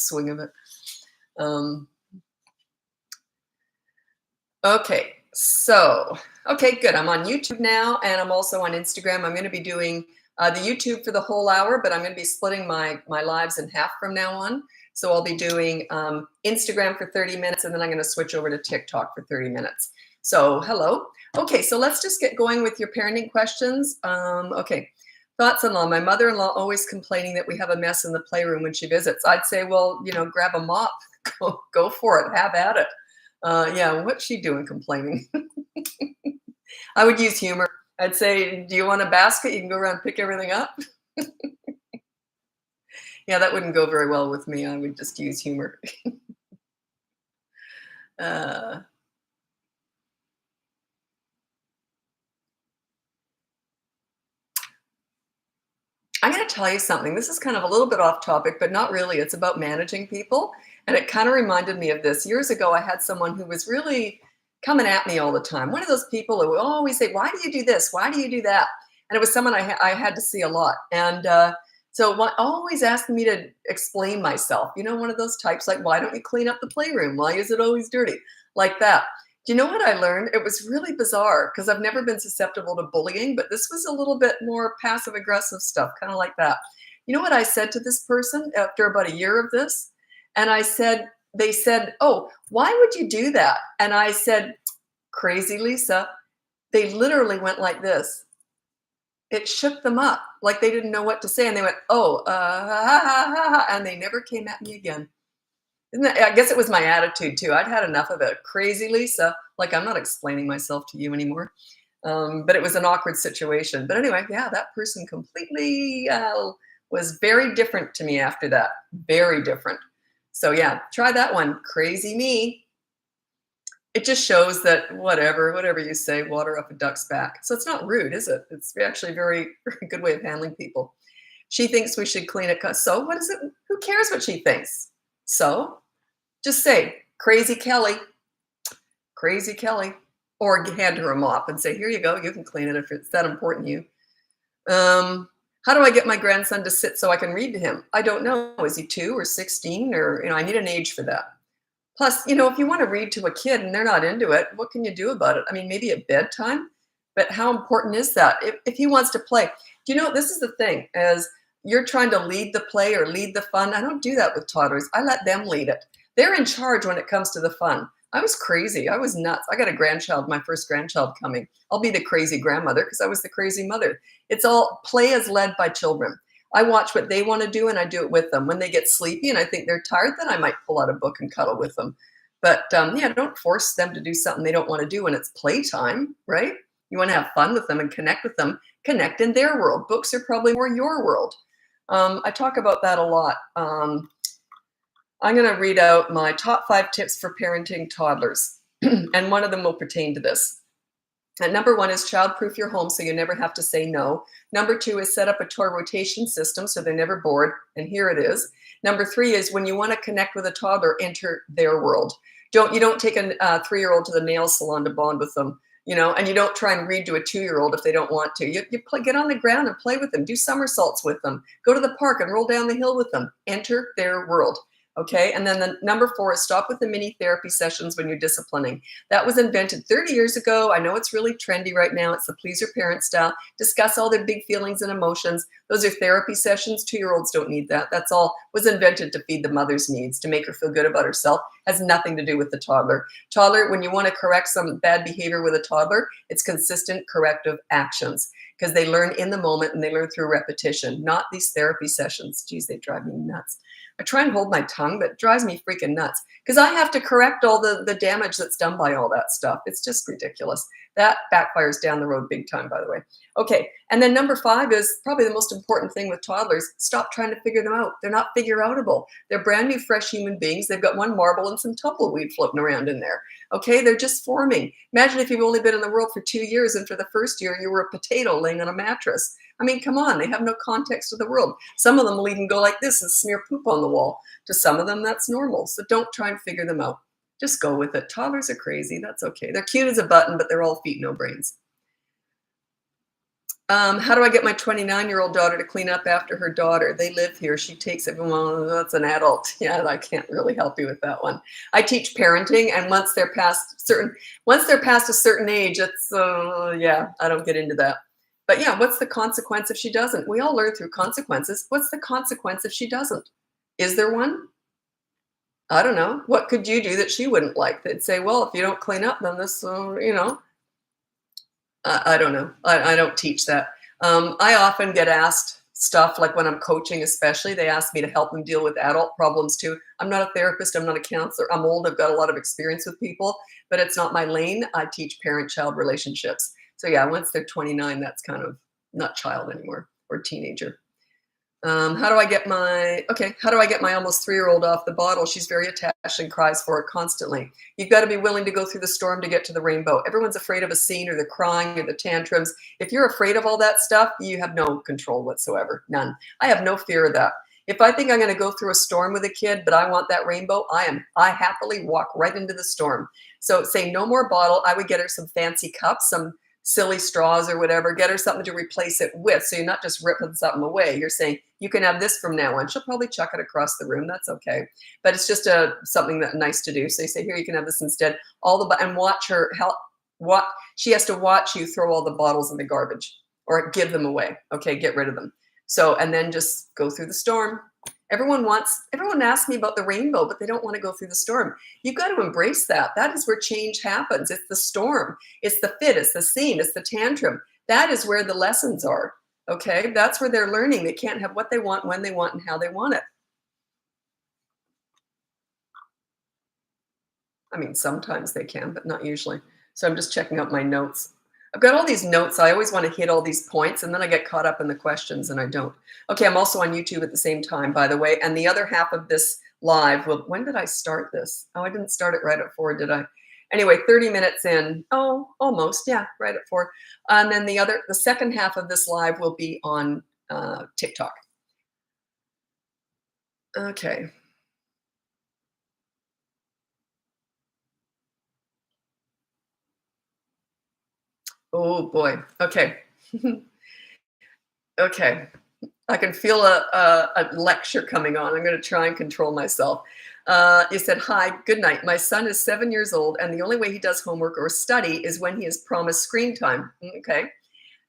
swing of it. Okay, so, okay, good. I'm on YouTube now, and I'm also on Instagram. I'm going to be doing the YouTube for the whole hour, but I'm going to be splitting my lives in half from now on. So I'll be doing Instagram for 30 minutes, and then I'm going to switch over to TikTok for 30 minutes. So hello. Okay, so let's just get going with your parenting questions. Okay, thoughts-in-law. My mother-in-law always complaining that we have a mess in the playroom when she visits. I'd say, well, you know, grab a mop, go for it, have at it. Yeah, what's she doing complaining? I would use humor. I'd say, do you want a basket? You can go around and pick everything up. Yeah, that wouldn't go very well with me. I would just use humor. uh, I'm going to tell you something. This is kind of a little bit off topic, but not really. It's about managing people. And it kind of reminded me of this. Years ago, I had someone who was really coming at me all the time. One of those people who would always say, why do you do this? Why do you do that? And it was someone I had to see a lot. And always asking me to explain myself. You know, one of those types like, why don't you clean up the playroom? Why is it always dirty? Like that. Do you know what I learned? It was really bizarre because I've never been susceptible to bullying, but this was a little bit more passive aggressive stuff, kind of like that. You know what I said to this person after about a year of this? And I said, they said, oh, why would you do that? And I said, crazy Lisa. They literally went like this. It shook them up, like they didn't know what to say. And they went, oh, ha, ha, ha, ha, and they never came at me again. I guess it was my attitude too. I'd had enough of it. Crazy Lisa, like I'm not explaining myself to you anymore. But it was an awkward situation. But anyway, yeah, that person completely was very different to me after that. Very different. So yeah, try that one. Crazy me. It just shows that whatever you say, water up a duck's back. So it's not rude, is it? It's actually a very, very good way of handling people. She thinks we should clean it. So what is it? Who cares what she thinks? So just say, crazy Kelly, or hand her a mop and say, here you go. You can clean it if it's that important to you. How do I get my grandson to sit so I can read to him? I don't know. Is he 2 or 16? Or, I need an age for that. Plus, if you want to read to a kid and they're not into it, what can you do about it? I mean, maybe at bedtime, but how important is that? If he wants to play, this is the thing, as you're trying to lead the play or lead the fun. I don't do that with toddlers. I let them lead it. They're in charge when it comes to the fun. I was crazy. I was nuts. I got a grandchild, my first grandchild coming. I'll be the crazy grandmother because I was the crazy mother. It's all play is led by children. I watch what they want to do and I do it with them. When they get sleepy and I think they're tired, then I might pull out a book and cuddle with them. But don't force them to do something they don't want to do when it's playtime, right? You want to have fun with them and connect with them. Connect in their world. Books are probably more your world. I talk about that a lot. I'm going to read out my top 5 tips for parenting toddlers. And one of them will pertain to this. And number 1 is child-proof your home so you never have to say no. Number 2 is set up a toy rotation system so they're never bored. And here it is. Number 3 is when you want to connect with a toddler, enter their world. You don't take a 3-year-old to the nail salon to bond with them, and you don't try and read to a 2-year-old if they don't want to. You get on the ground and play with them. Do somersaults with them. Go to the park and roll down the hill with them. Enter their world. Okay, and then the number 4 is stop with the mini therapy sessions when you're disciplining. That was invented 30 years ago. I know it's really trendy right now. It's the please your parent style. Discuss all their big feelings and emotions. Those are therapy sessions. 2-year-olds don't need that. That's all was invented to feed the mother's needs, to make her feel good about herself. Has nothing to do with the toddler. Toddler, when you want to correct some bad behavior with a toddler, it's consistent corrective actions because they learn in the moment and they learn through repetition, not these therapy sessions. Geez, they drive me nuts. I try and hold my tongue, but it drives me freaking nuts because I have to correct all the damage that's done by all that stuff. It's just ridiculous. That backfires down the road big time, by the way. Okay, and then number 5 is probably the most important thing with toddlers. Stop trying to figure them out. They're not figure-outable. They're brand new, fresh human beings. They've got one marble and some tumbleweed floating around in there. Okay, they're just forming. Imagine if you've only been in the world for 2 years and for the first year you were a potato laying on a mattress. I mean, come on, they have no context of the world. Some of them will even go like this and smear poop on the wall. To some of them, that's normal. So don't try and figure them out. Just go with it. Toddlers are crazy. That's okay. They're cute as a button, but they're all feet, no brains. How do I get my 29-year-old daughter to clean up after her daughter? They live here. She takes it. Well, that's an adult. Yeah, I can't really help you with that one. I teach parenting, and once they're past a certain age, it's yeah, I don't get into that. But yeah, what's the consequence if she doesn't? We all learn through consequences. What's the consequence if she doesn't? Is there one? I don't know. What could you do that she wouldn't like? They'd say, well, if you don't clean up, then this, I don't know. I don't teach that. I often get asked stuff like when I'm coaching, especially, they ask me to help them deal with adult problems too. I'm not a therapist. I'm not a counselor. I'm old. I've got a lot of experience with people, but it's not my lane. I teach parent-child relationships. So yeah, once they're 29, that's kind of not child anymore or teenager. How do I get my almost 3-year-old off the bottle? She's very attached and cries for it constantly. You've got to be willing to go through the storm to get to the rainbow. Everyone's afraid of a scene or the crying or the tantrums. If you're afraid of all that stuff, you have no control whatsoever. None. I have no fear of that. If I think I'm going to go through a storm with a kid, but I want that rainbow, I happily walk right into the storm. So say no more bottle. I would get her some fancy cups, some silly straws or whatever, get her something to replace it with. So you're not just ripping something away. You're saying, you can have this from now on. She'll probably chuck it across the room. That's okay. But it's just something that nice to do. So you say, here, you can have this instead. And watch her she has to watch you throw all the bottles in the garbage or give them away. Okay, get rid of them. So, and then just go through the storm. Everyone asks me about the rainbow, but they don't want to go through the storm. You've got to embrace that. That is where change happens. It's the storm. It's the fit. It's the scene. It's the tantrum. That is where the lessons are. Okay. That's where they're learning. They can't have what they want, when they want, and how they want it. I mean, sometimes they can, but not usually. So I'm just checking out my notes. I've got all these notes. I always want to hit all these points, and then I get caught up in the questions, and I don't. Okay, I'm also on YouTube at the same time, by the way. And the other half of this live, well, when did I start this? Oh, I didn't start it right at 4, did I? Anyway, 30 minutes in. Oh, almost. Yeah, right at 4. And then the second half of this live will be on TikTok. Okay. Oh boy. Okay. Okay. I can feel a lecture coming on. I'm going to try and control myself. You said, hi, good night. My son is 7 years old, and the only way he does homework or study is when he is promised screen time. Okay.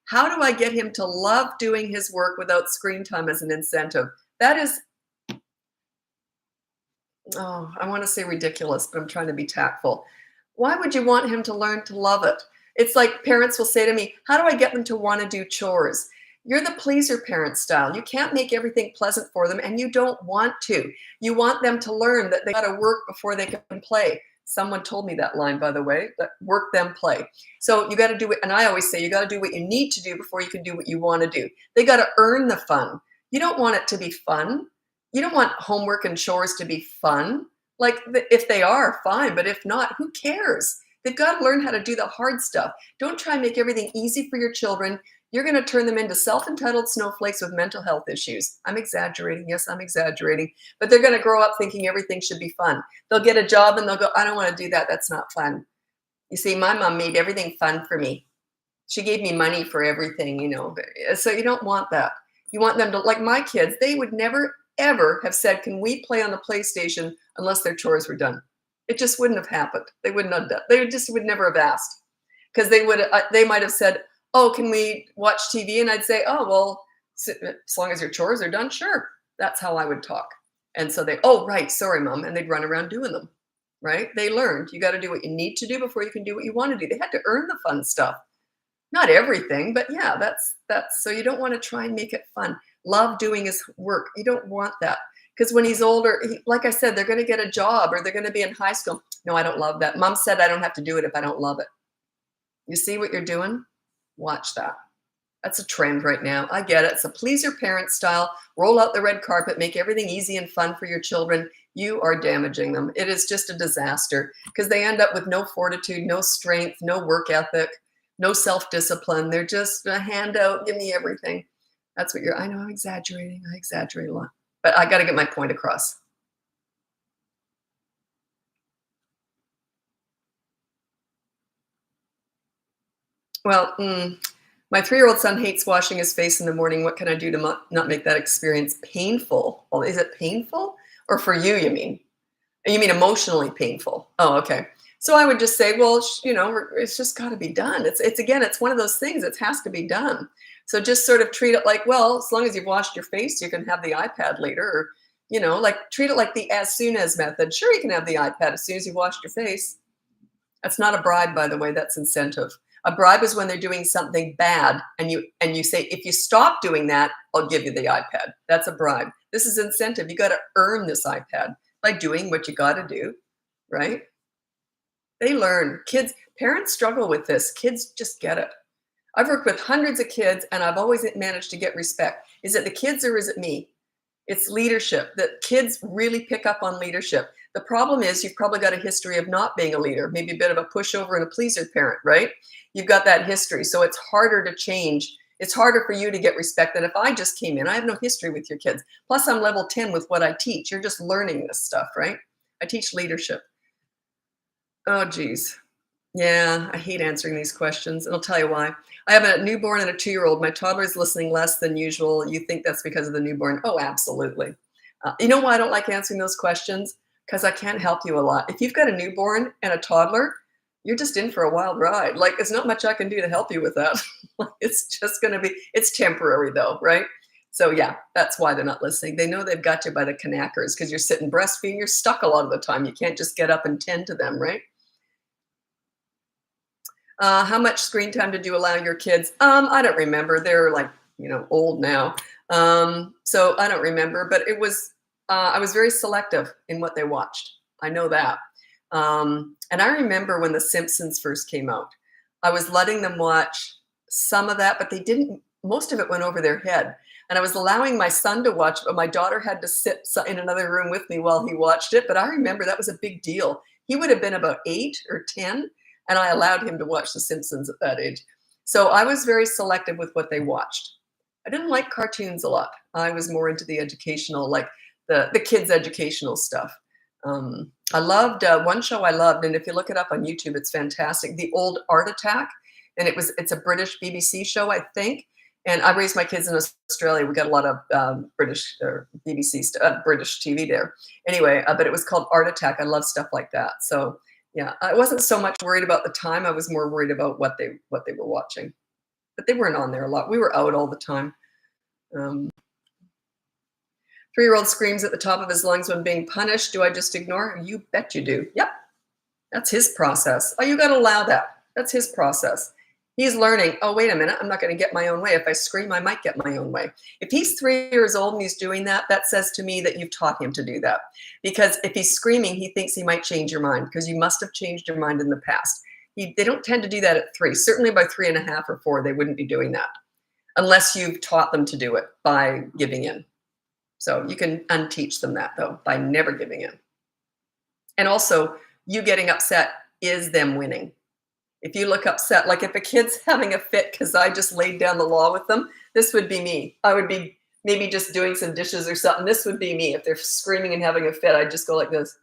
How do I get him to love doing his work without screen time as an incentive? That is, I want to say ridiculous, but I'm trying to be tactful. Why would you want him to learn to love it? It's like parents will say to me, how do I get them to want to do chores? You're the pleaser parent style. You can't make everything pleasant for them, and you don't want to. You want them to learn that they got to work before they can play. Someone told me that line, by the way, that work, then play. So you got to do it. And I always say, you got to do what you need to do before you can do what you want to do. They got to earn the fun. You don't want it to be fun. You don't want homework and chores to be fun. Like if they are, fine. But if not, who cares? They've got to learn how to do the hard stuff. Don't try and make everything easy for your children. You're going to turn them into self-entitled snowflakes with mental health issues. I'm exaggerating. Yes, I'm exaggerating. But they're going to grow up thinking everything should be fun. They'll get a job and they'll go, I don't want to do that. That's not fun. You see, my mom made everything fun for me. She gave me money for everything, So you don't want that. You want them to, like my kids, they would never, ever have said, can we play on the PlayStation unless their chores were done? It just wouldn't have happened. They wouldn't have done. They just would never have asked, because they might have said, oh, can we watch TV? And I'd say, oh, well, as long as your chores are done, sure. That's how I would talk. And so oh, right, sorry, Mom. And they'd run around doing them, right? They learned you got to do what you need to do before you can do what you want to do. They had to earn the fun stuff. Not everything, but yeah, that's so you don't want to try and make it fun. Love doing his work. You don't want that. Because when he's older, like I said, they're going to get a job or they're going to be in high school. No, I don't love that. Mom said I don't have to do it if I don't love it. You see what you're doing? Watch that. That's a trend right now. I get it. It's a please your parents style. Roll out the red carpet. Make everything easy and fun for your children. You are damaging them. It is just a disaster because they end up with no fortitude, no strength, no work ethic, no self-discipline. They're just a handout. Give me everything. That's what I know I'm exaggerating. I exaggerate a lot. But I got to get my point across. Well, My 3-year-old son hates washing his face in the morning. What can I do to not make that experience painful? Well, is it painful? Or for you, you mean? You mean emotionally painful? Oh, okay. So I would just say, well, it's just got to be done. It's again, it's one of those things. It has to be done. So just sort of treat it like, well, as long as you've washed your face, you can have the iPad later, or like treat it like the as soon as method. Sure, you can have the iPad as soon as you washed your face. That's not a bribe, by the way. That's incentive. A bribe is when they're doing something bad, and you say, if you stop doing that, I'll give you the iPad. That's a bribe. This is incentive. You got to earn this iPad by doing what you got to do, right? They learn. Parents struggle with this. Kids just get it. I've worked with hundreds of kids, and I've always managed to get respect. Is it the kids or is it me? It's leadership. That kids really pick up on leadership. The problem is you've probably got a history of not being a leader, maybe a bit of a pushover and a pleaser parent, right? You've got that history. So it's harder to change. It's harder for you to get respect than if I just came in. I have no history with your kids. Plus, I'm level 10 with what I teach. You're just learning this stuff, right? I teach leadership. Oh, geez. Yeah, I hate answering these questions, and I'll tell you why. I have a newborn and a 2-year-old. My toddler is listening less than usual. You think that's because of the newborn? Oh, absolutely. You know why I don't like answering those questions? Because I can't help you a lot. If you've got a newborn and a toddler, you're just in for a wild ride. Like, there's not much I can do to help you with that. It's just going to be, it's temporary though, right? So yeah, that's why they're not listening. They know they've got you by the knackers because you're sitting breastfeeding. You're stuck a lot of the time. You can't just get up and tend to them, right? How much screen time did you allow your kids? I don't remember. They're like, old now. So I don't remember, but I was very selective in what they watched. I know that. And I remember when The Simpsons first came out, I was letting them watch some of that, but most of it went over their head. And I was allowing my son to watch, but my daughter had to sit in another room with me while he watched it. But I remember that was a big deal. He would have been about 8 or 10, and I allowed him to watch The Simpsons at that age. So I was very selective with what they watched. I didn't like cartoons a lot. I was more into the educational, like the kids' educational stuff. I loved one show I loved, and if you look it up on YouTube, it's fantastic. The Old Art Attack, and it's a British BBC show, I think. And I raised my kids in Australia. We got a lot of British BBC British TV there. Anyway, but it was called Art Attack. I love stuff like that. So yeah, I wasn't so much worried about the time. I was more worried about what they were watching. But they weren't on there a lot. We were out all the time. 3-year-old screams at the top of his lungs when being punished. Do I just ignore? You bet you do. Yep. That's his process. Oh, you got to allow that. That's his process. He's learning, oh, wait a minute, I'm not going to get my own way. If I scream, I might get my own way. If he's 3 years old and he's doing that, that says to me that you've taught him to do that. Because if he's screaming, he thinks he might change your mind because you must have changed your mind in the past. They don't tend to do that at 3. Certainly by 3.5 or 4, they wouldn't be doing that unless you've taught them to do it by giving in. So you can unteach them that, though, by never giving in. And also, you getting upset is them winning. If you look upset, like if a kid's having a fit because I just laid down the law with them, this would be me. I would be maybe just doing some dishes or something. This would be me. If they're screaming and having a fit, I'd just go like this.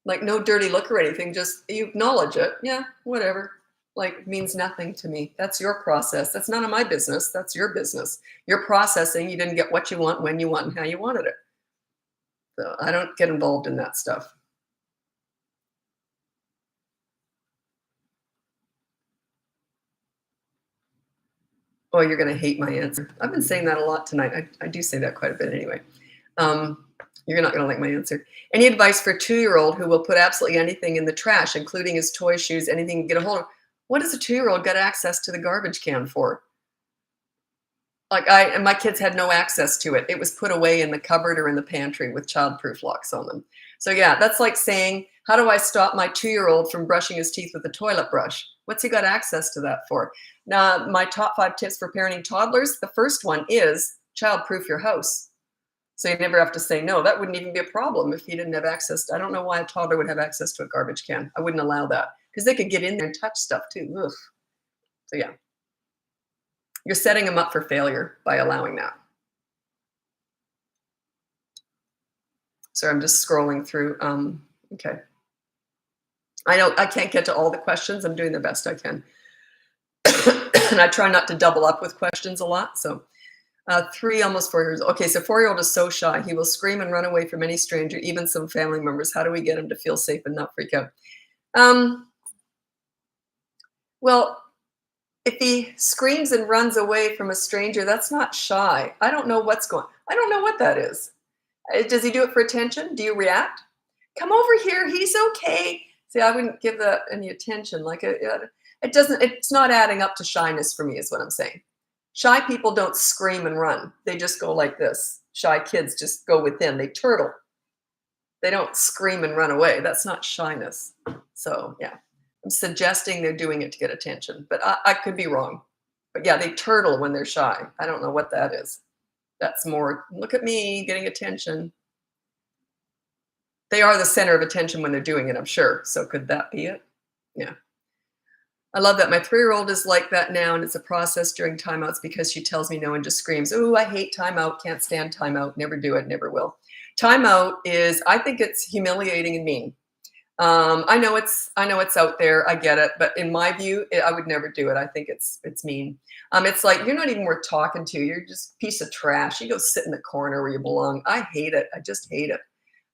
Like no dirty look or anything, just you acknowledge it. Yeah, whatever. Like means nothing to me. That's your process. That's none of my business. That's your business. You're processing. You didn't get what you want, when you want, and how you wanted it. So I don't get involved in that stuff. Oh, you're going to hate my answer. I've been saying that a lot tonight. I do say that quite a bit anyway. You're not going to like my answer. Any advice for a 2-year-old who will put absolutely anything in the trash, including his toys, shoes, anything to get a hold of? What does a 2-year-old get access to the garbage can for? And my kids had no access to it. It was put away in the cupboard or in the pantry with childproof locks on them. So yeah, that's like saying, how do I stop my 2-year-old from brushing his teeth with a toilet brush? What's he got access to that for? Now, my top 5 tips for parenting toddlers, the first one is childproof your house. So you never have to say no. That wouldn't even be a problem if he didn't have access to, I don't know why a toddler would have access to a garbage can. I wouldn't allow that because they could get in there and touch stuff too. Ugh. So yeah, you're setting them up for failure by allowing that. Sorry, I'm just scrolling through. Okay. I know I can't get to all the questions. I'm doing the best I can. And I try not to double up with questions a lot. So 3, almost 4 years. Okay, so 4-year-old is so shy. He will scream and run away from any stranger, even some family members. How do we get him to feel safe and not freak out? Well, if he screams and runs away from a stranger, that's not shy. I don't know I don't know what that is. Does he do it for attention? Do you react? Come over here. He's okay. See, I wouldn't give that any attention. Like it doesn't. It's not adding up to shyness for me, is what I'm saying. Shy people don't scream and run. They just go like this. Shy kids just go within. They turtle. They don't scream and run away. That's not shyness. So yeah, I'm suggesting they're doing it to get attention, but I could be wrong. But yeah, they turtle when they're shy. I don't know what that is. That's more, look at me getting attention. They are the center of attention when they're doing it, I'm sure. So could that be it? Yeah. I love that. My 3-year-old is like that now, and it's a process during timeouts because she tells me no and just screams, "Ooh, I hate timeout, can't stand timeout, never do it, never will." Timeout is, I think it's humiliating and mean. I know it's out there. I get it, but in my view, I would never do it. I think it's mean. It's like you're not even worth talking to. You're just a piece of trash. You go sit in the corner where you belong. I hate it. I just hate it.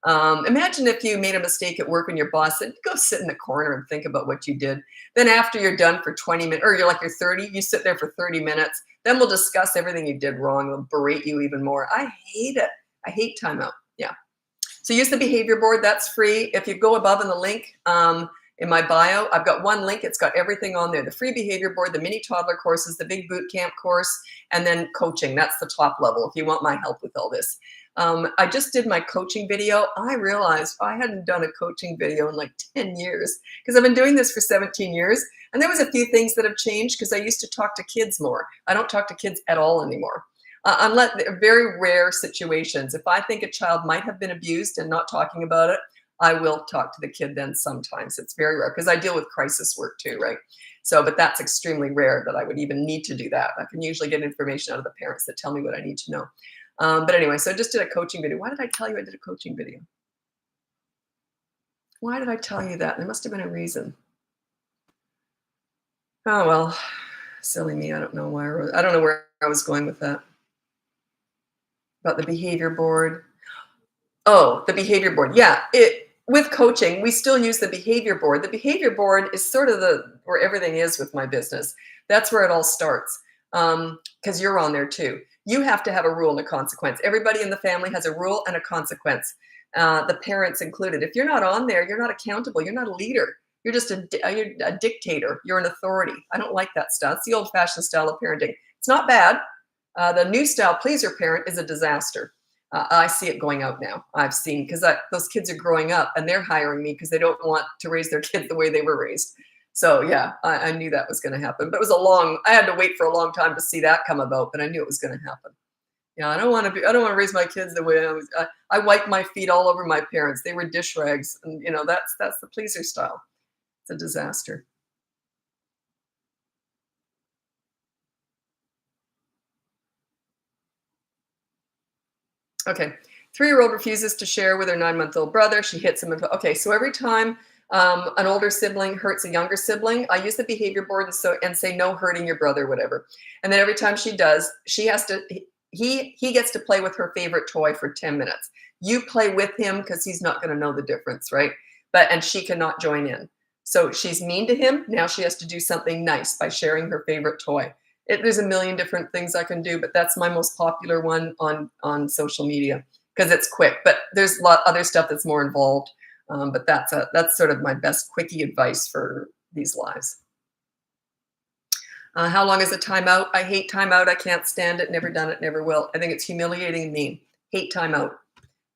Imagine if you made a mistake at work and your boss said, "Go sit in the corner and think about what you did." Then after you're done for 20 minutes, or you're 30, you sit there for 30 minutes. Then we'll discuss everything you did wrong. We'll berate you even more. I hate it. I hate timeout. Yeah. So use the behavior board. That's free. If you go above in the link in my bio, I've got one link. It's got everything on there. The free behavior board, the mini toddler courses, the big boot camp course, and then coaching. That's the top level if you want my help with all this. I just did my coaching video. I realized I hadn't done a coaching video in like 10 years because I've been doing this for 17 years. And there was a few things that have changed because I used to talk to kids more. I don't talk to kids at all anymore. Unless very rare situations. If I think a child might have been abused and not talking about it, I will talk to the kid then sometimes. It's very rare because I deal with crisis work too, right? So, but that's extremely rare that I would even need to do that. I can usually get information out of the parents that tell me what I need to know. But anyway, so I just did a coaching video. Why did I tell you I did a coaching video? Why did I tell you that? There must have been a reason. Oh, well, silly me. I don't know why. I don't know where I was going with that. About the behavior board. Oh, the behavior board. Yeah, with coaching, we still use the behavior board. The behavior board is sort of where everything is with my business. That's where it all starts because you're on there too. You have to have a rule and a consequence. Everybody in the family has a rule and a consequence, the parents included. If you're not on there, you're not accountable. You're not a leader. You're just a dictator. You're an authority. I don't like that style. It's the old-fashioned style of parenting. It's not bad. The new style, pleaser parent, is a disaster. I see it going out now. I've seen, because those kids are growing up and they're hiring me because they don't want to raise their kids the way they were raised. So yeah, I knew that was going to happen, but I had to wait for a long time to see that come about, but I knew it was going to happen. Yeah, I don't want to raise my kids the way I was. I wiped my feet all over my parents. They were dish rags, and that's the pleaser style. It's a disaster. Okay, 3-year-old refuses to share with her 9-month-old brother. She hits him. Okay, so every time an older sibling hurts a younger sibling, I use the behavior board and say no hurting your brother, whatever. And then every time she does, he gets to play with her favorite toy for 10 minutes. You play with him because he's not going to know the difference, right? And she cannot join in. So she's mean to him. Now she has to do something nice by sharing her favorite toy. There's a million different things I can do, but that's my most popular one on social media because it's quick. But there's a lot other stuff that's more involved. But that's sort of my best quickie advice for these lives. How long is a timeout? I hate timeout. I can't stand it. Never done it. Never will. I think it's humiliating and mean. Hate timeout.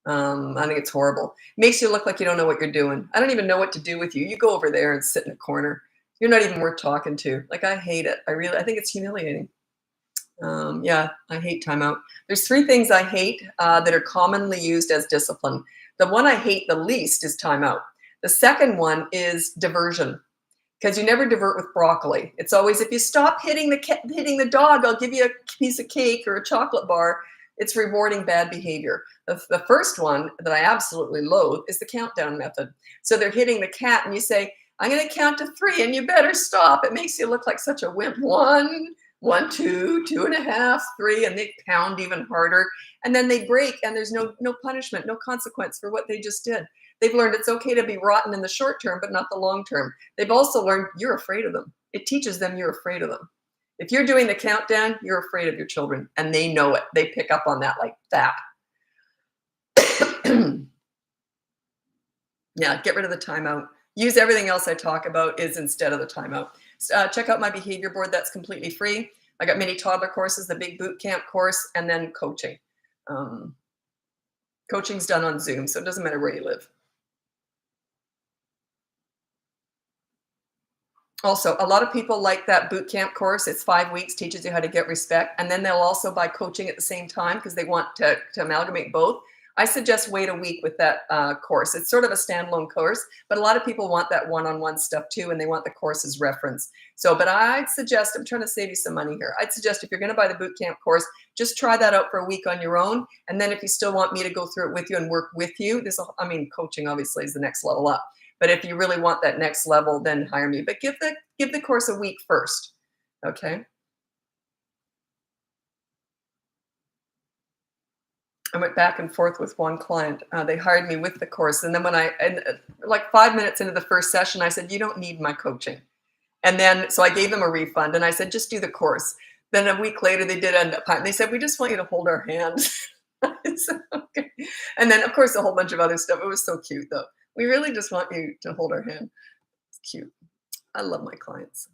I think it's horrible. Makes you look like you don't know what you're doing. I don't even know what to do with you. You go over there and sit in a corner. You're not even worth talking to. Like, I hate it. I think it's humiliating. Yeah, I hate timeout. There's 3 things I hate that are commonly used as discipline. The one I hate the least is timeout. The second one is diversion, because you never divert with broccoli. It's always, if you stop hitting the dog, I'll give you a piece of cake or a chocolate bar. It's rewarding bad behavior. The first one that I absolutely loathe is the countdown method. So they're hitting the cat and you say, I'm going to count to 3 and you better stop. It makes you look like such a wimp. 1, 1, 2, 2.5, 3, and they pound even harder. And then they break and there's no punishment, no consequence for what they just did. They've learned it's okay to be rotten in the short term, but not the long term. They've also learned you're afraid of them. It teaches them you're afraid of them. If you're doing the countdown, you're afraid of your children, and they know it. They pick up on that like that. Yeah, get rid of the timeout. Use everything else I talk about is instead of the timeout. Check out my behavior board. That's completely free. I got mini toddler courses, the big boot camp course, and then coaching. Coaching's done on Zoom, so it doesn't matter where you live. Also, a lot of people like that boot camp course. It's 5 weeks, teaches you how to get respect. And then they'll also buy coaching at the same time because they want to amalgamate both. I suggest wait a week with that course. It's sort of a standalone course, but a lot of people want that one-on-one stuff too, and they want the course as reference. So, but I'd suggest, I'm trying to save you some money here. I'd suggest if you're going to buy the boot camp course, just try that out for a week on your own. And then if you still want me to go through it with you and work with you, coaching obviously is the next level up. But if you really want that next level, then hire me. But give the course a week first, okay? I went back and forth with one client. They hired me with the course. And then like 5 minutes into the first session, I said, you don't need my coaching. And then, so I gave them a refund and I said, just do the course. Then a week later, they did end up, they said, we just want you to hold our hands. I said, okay. And then of course, a whole bunch of other stuff. It was so cute though. We really just want you to hold our hand. It's cute. I love my clients.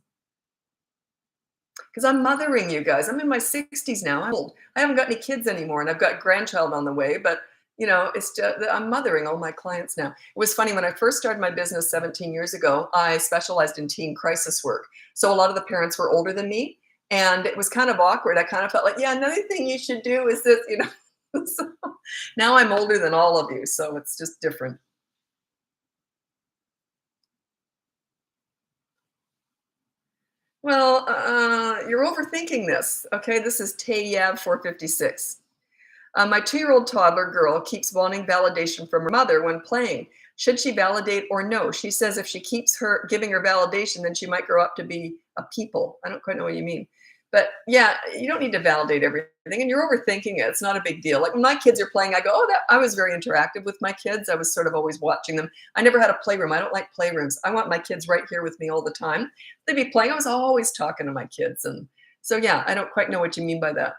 Because I'm mothering you guys. I'm in my 60s now. I'm old. I haven't got any kids anymore, and I've got a grandchild on the way. But it's just, I'm mothering all my clients now. It was funny when I first started my business 17 years ago. I specialized in teen crisis work, so a lot of the parents were older than me, and it was kind of awkward. I kind of felt like, yeah, another thing you should do is this, So now I'm older than all of you, so it's just different. Well, you're overthinking this. Okay, this is Tayyab 456. My 2-year-old toddler girl keeps wanting validation from her mother when playing. Should she validate or no? She says if she keeps giving her validation, then she might grow up to be a people. I don't quite know what you mean. But yeah, you don't need to validate everything, and you're overthinking it. It's not a big deal. Like when my kids are playing, I go, oh, I was very interactive with my kids. I was sort of always watching them. I never had a playroom. I don't like playrooms. I want my kids right here with me all the time. They'd be playing. I was always talking to my kids. And so, yeah, I don't quite know what you mean by that.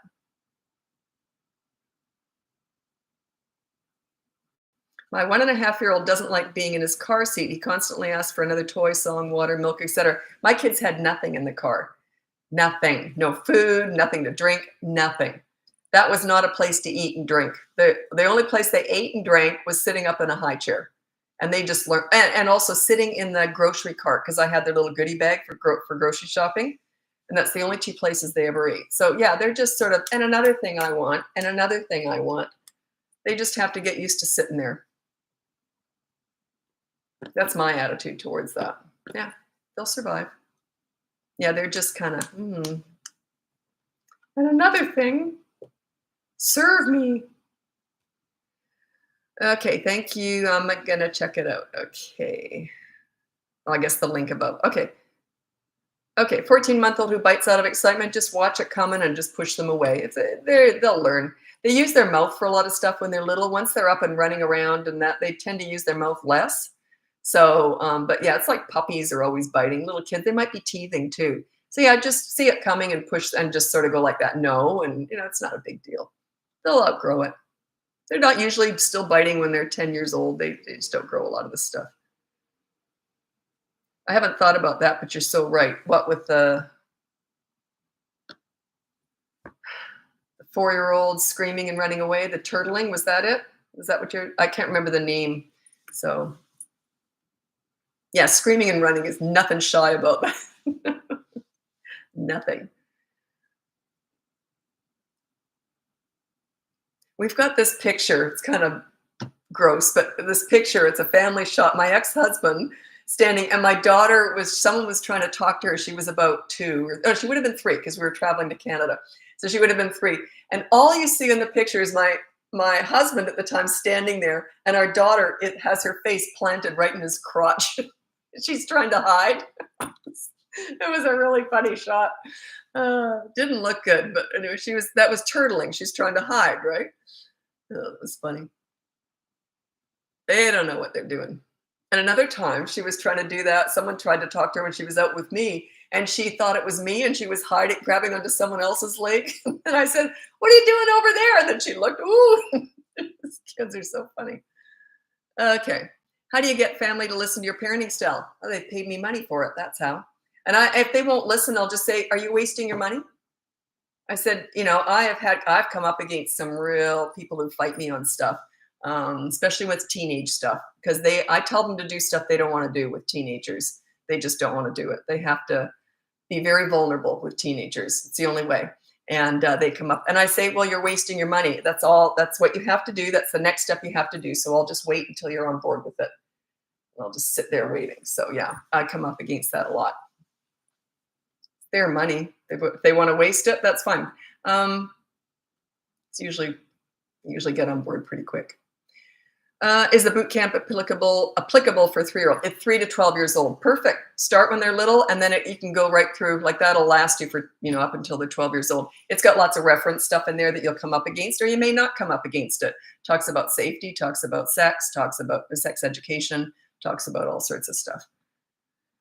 My 1.5-year-old doesn't like being in his car seat. He constantly asks for another toy, song, water, milk, etc. My kids had nothing in the car. Nothing. No food, nothing to drink, nothing. That was not a place to eat and drink. The only place they ate and drank was sitting up in a high chair. And they just learned, and also sitting in the grocery cart because I had their little goodie bag for grocery shopping. And that's the only 2 places they ever ate. So yeah, they're just sort of, and another thing I want, and another thing I want. They just have to get used to sitting there. That's my attitude towards that. Yeah, they'll survive. Yeah, they're just kind of, And another thing, serve me. Okay, thank you. I'm going to check it out. Okay. Well, I guess the link above. Okay. Okay, 14-month-old who bites out of excitement, just watch it coming and just push them away. They'll learn. They use their mouth for a lot of stuff when they're little. Once they're up and running around and that, they tend to use their mouth less. So, but yeah, it's like puppies are always biting. Little kids, they might be teething too. So yeah, just see it coming and push and just sort of go like that. No, and it's not a big deal. They'll outgrow it. They're not usually still biting when they're 10 years old. They just don't grow a lot of this stuff. I haven't thought about that, but you're so right. What with the 4-year-old screaming and running away, the turtling, was that it? Was that what I can't remember the name. So yeah, screaming and running is nothing shy about that. Nothing. We've got this picture. It's kind of gross, but this picture, it's a family shot. My ex-husband standing, and my daughter someone was trying to talk to her. She was about 2, or she would have been 3 because we were traveling to Canada. So she would have been 3. And all you see in the picture is my husband at the time standing there, and our daughter, it has her face planted right in his crotch. She's trying to hide. It was a really funny shot. Didn't look good, but anyway, that was turtling. She's trying to hide, right? It was funny. They don't know what they're doing. And another time she was trying to do that. Someone tried to talk to her when she was out with me, and she thought it was me, and she was hiding, grabbing onto someone else's leg. And I said, "What are you doing over there?" And then she looked, ooh, these kids are so funny. Okay. How do you get family to listen to your parenting style? Oh, they paid me money for it. That's how. And if they won't listen, I'll just say, "Are you wasting your money?" I said, I've come up against some real people who fight me on stuff, especially with teenage stuff, because I tell them to do stuff they don't want to do with teenagers. They just don't want to do it. They have to be very vulnerable with teenagers. It's the only way. And they come up and I say, "Well, you're wasting your money. That's all. That's what you have to do. That's the next step you have to do. So I'll just wait until you're on board with it. I'll just sit there waiting." So yeah, I come up against that a lot. Their money. If they want to waste it, that's fine. It's usually get on board pretty quick. Is the boot camp applicable for 3-year-old? It's 3 to 12 years old. Perfect. Start when they're little, and then you can go right through. Like that'll last you for up until they're 12 years old. It's got lots of reference stuff in there that you'll come up against, or you may not come up against it. Talks about safety, talks about sex, talks about sex education, talks about all sorts of stuff.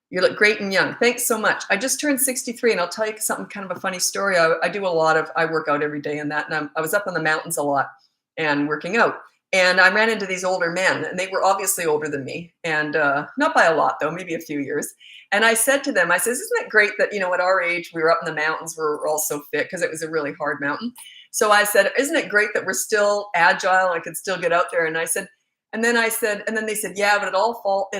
You look great and young. Thanks so much. I just turned 63, and I'll tell you something, kind of a funny story. I work out every day and that, and I was up in the mountains a lot and working out. And I ran into these older men, and they were obviously older than me, and not by a lot, though, maybe a few years. And I said to them, I said, "Isn't it great that, at our age, we were up in the mountains, we're all so fit," because it was a really hard mountain. So I said, "Isn't it great that we're still agile and I could still get out there?" And then they said, "Yeah, but it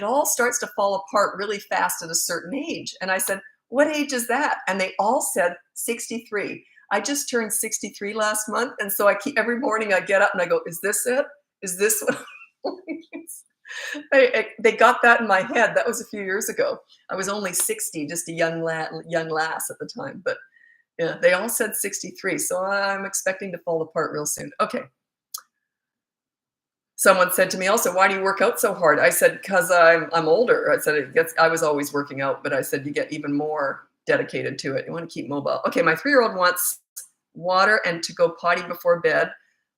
all starts to fall apart really fast at a certain age." And I said, "What age is that?" And they all said 63. I just turned 63 last month. And so every morning I get up and I go, "Is this it? Is this what?" They got that in my head. That was a few years ago. I was only 60, just a young lass at the time. But yeah, they all said 63. So I'm expecting to fall apart real soon. Okay. Someone said to me also, "Why do you work out so hard?" I said, "Because I'm older." I said, I was always working out, but I said, you get even more dedicated to it. You want to keep mobile. Okay, my 3-year-old wants water and to go potty before bed,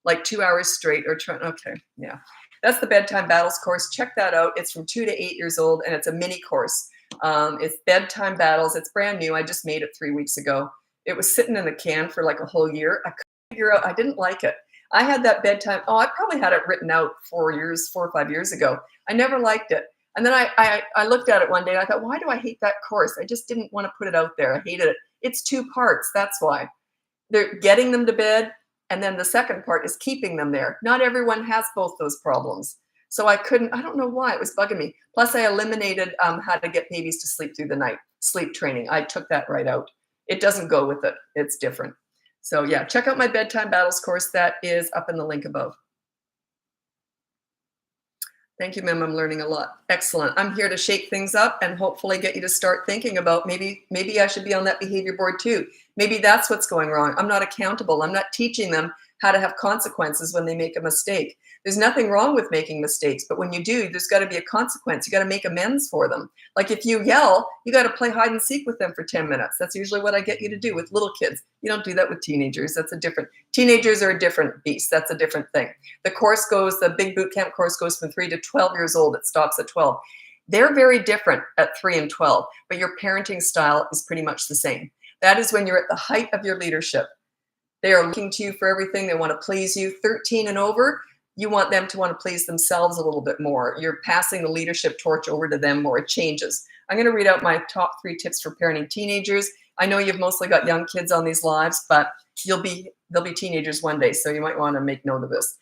like 2 hours straight okay, yeah. That's the Bedtime Battles course. Check that out. It's from 2 to 8 years old, and it's a mini course. It's Bedtime Battles. It's brand new. I just made it 3 weeks ago. It was sitting in a can for like a whole year. I couldn't figure out, I didn't like it. I had that bedtime. I probably had it written out 4 or 5 years ago. I never liked it. And then I looked at it one day and I thought, why do I hate that course? I just didn't want to put it out there. I hated it. It's 2 parts. That's why. They're getting them to bed. And then the second part is keeping them there. Not everyone has both those problems. So I don't know why it was bugging me. Plus I eliminated how to get babies to sleep through the night, sleep training. I took that right out. It doesn't go with it. It's different. So yeah, check out my Bedtime Battles course. That is up in the link above. Thank you, ma'am. I'm learning a lot. Excellent. I'm here to shake things up and hopefully get you to start thinking about maybe I should be on that behavior board too. Maybe that's what's going wrong. I'm not accountable. I'm not teaching them how to have consequences when they make a mistake. There's nothing wrong with making mistakes, but when you do, there's got to be a consequence. You got to make amends for them. Like if you yell, you got to play hide and seek with them for 10 minutes. That's usually what I get you to do with little kids. You don't do that with teenagers. Teenagers are a different beast. That's a different thing. The big boot camp course goes from 3 to 12 years old. It stops at 12. They're very different at 3 and 12, but your parenting style is pretty much the same. That is when you're at the height of your leadership. They are looking to you for everything. They want to please you. 13 and over, you want them to want to please themselves a little bit more. You're passing the leadership torch over to them more. It changes. I'm going to read out my top 3 tips for parenting teenagers. I know you've mostly got young kids on these lives, but they'll be teenagers one day, so you might want to make note of this.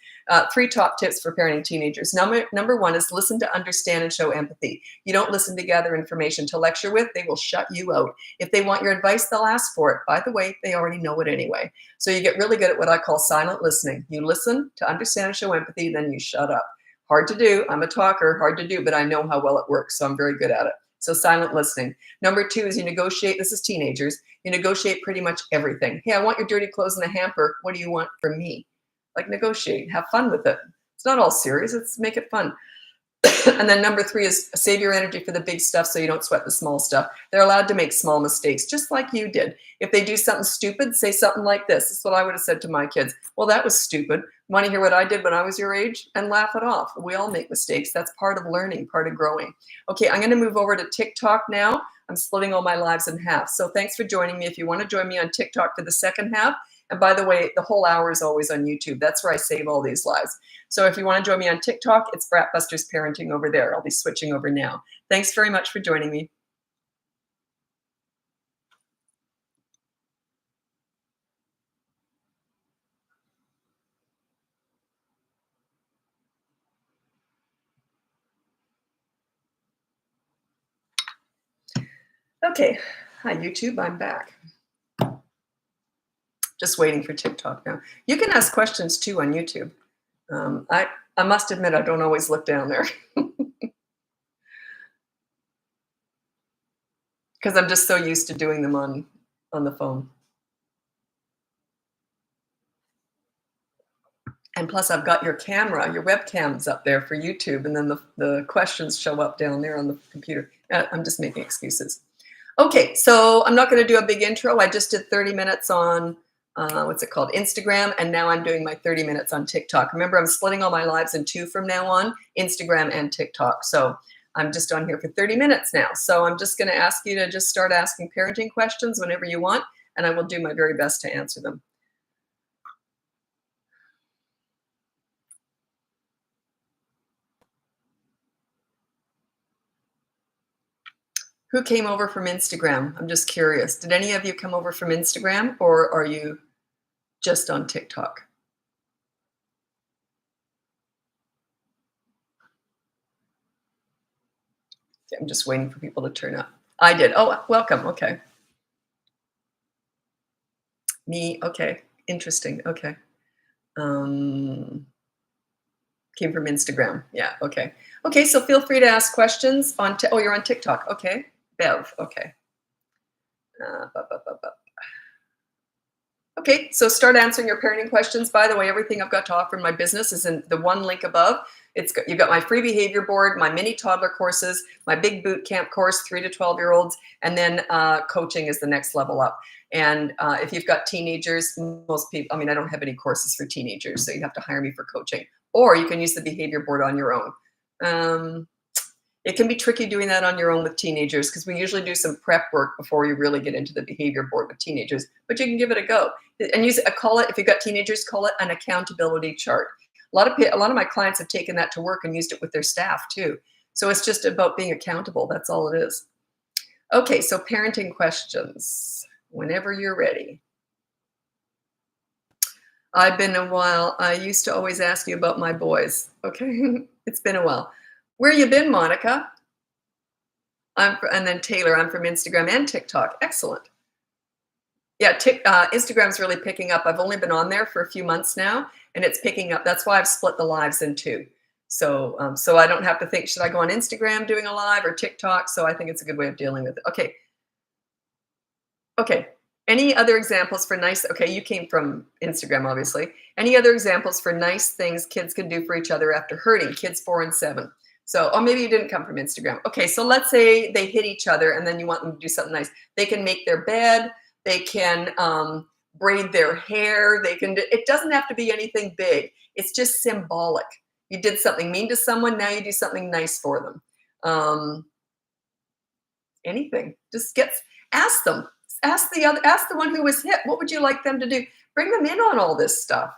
3 top tips for parenting teenagers. Number 1 is listen to understand and show empathy. You don't listen to gather information to lecture with. They will shut you out. If they want your advice, they'll ask for it. By the way, they already know it anyway. So you get really good at what I call silent listening. You listen to understand and show empathy, then you shut up. Hard to do. I'm a talker, hard to do, but I know how well it works, so I'm very good at it. So silent listening. Number 2 is you negotiate. This is teenagers. You negotiate pretty much everything. Hey, I want your dirty clothes in a hamper. What do you want from me? Like negotiate. Have fun with it. It's not all serious. Let's make it fun. And then number 3 is save your energy for the big stuff so you don't sweat the small stuff. They're allowed to make small mistakes, just like you did. If they do something stupid, say something like this. This is what I would have said to my kids. Well, that was stupid. Want to hear what I did when I was your age? And laugh it off. We all make mistakes. That's part of learning, part of growing. Okay, I'm going to move over to TikTok now. I'm splitting all my lives in half. So thanks for joining me. If you want to join me on TikTok for the second half, and by the way, the whole hour is always on YouTube. That's where I save all these lives. So if you want to join me on TikTok, it's Bratbusters Parenting over there. I'll be switching over now. Thanks very much for joining me. Okay. Hi, YouTube. I'm back. Just waiting for TikTok now. You can ask questions too on YouTube. I must admit, I don't always look down there because I'm just so used to doing them on the phone. And plus, I've got your camera, your webcam's up there for YouTube, and then the questions show up down there on the computer. I'm just making excuses. Okay, so I'm not going to do a big intro. I just did 30 minutes on, what's it called, Instagram, and now I'm doing my 30 minutes on TikTok. Remember, I'm splitting all my lives in 2 from now on, Instagram and TikTok. So I'm just on here for 30 minutes now. So I'm just going to ask you to just start asking parenting questions whenever you want, and I will do my very best to answer them. Who came over from Instagram? I'm just curious. Did any of you come over from Instagram, or are you just on TikTok? Okay, I'm just waiting for people to turn up. I did. Oh, welcome. Okay. Me. Okay. Interesting. Okay. Came from Instagram. Yeah. Okay. Okay. So feel free to ask questions on. Oh, you're on TikTok. Okay. Bev. Okay. Okay, so start answering your parenting questions. By the way, everything I've got to offer in my business is in the one link above. You've got my free behavior board, my mini toddler courses, my big boot camp course, 3 to 12-year-olds, and then coaching is the next level up. And if you've got teenagers, most people, I mean, I don't have any courses for teenagers, so you have to hire me for coaching. Or you can use the behavior board on your own. It can be tricky doing that on your own with teenagers because we usually do some prep work before you really get into the behavior board with teenagers, but you can give it a go. And call it, if you've got teenagers, call it an accountability chart. A lot of my clients have taken that to work and used it with their staff too. So it's just about being accountable. That's all it is. Okay, so parenting questions, whenever you're ready. I've been a while. I used to always ask you about my boys. Okay, it's been a while. Where you been, Monica? And then Taylor, I'm from Instagram and TikTok. Excellent. Yeah, Instagram's really picking up. I've only been on there for a few months now, and it's picking up. That's why I've split the lives in 2. So, so I don't have to think, should I go on Instagram doing a live or TikTok? So I think it's a good way of dealing with it. Okay. Okay. Any other examples for nice? Okay, you came from Instagram, obviously. Any other examples for nice things kids can do for each other after hurting? Kids 4 and 7. So, oh, maybe you didn't come from Instagram. Okay, so let's say they hit each other and then you want them to do something nice. They can make their bed. They can braid their hair. It doesn't have to be anything big. It's just symbolic. You did something mean to someone. Now you do something nice for them. Anything. Just ask them. Ask the one who was hit. What would you like them to do? Bring them in on all this stuff.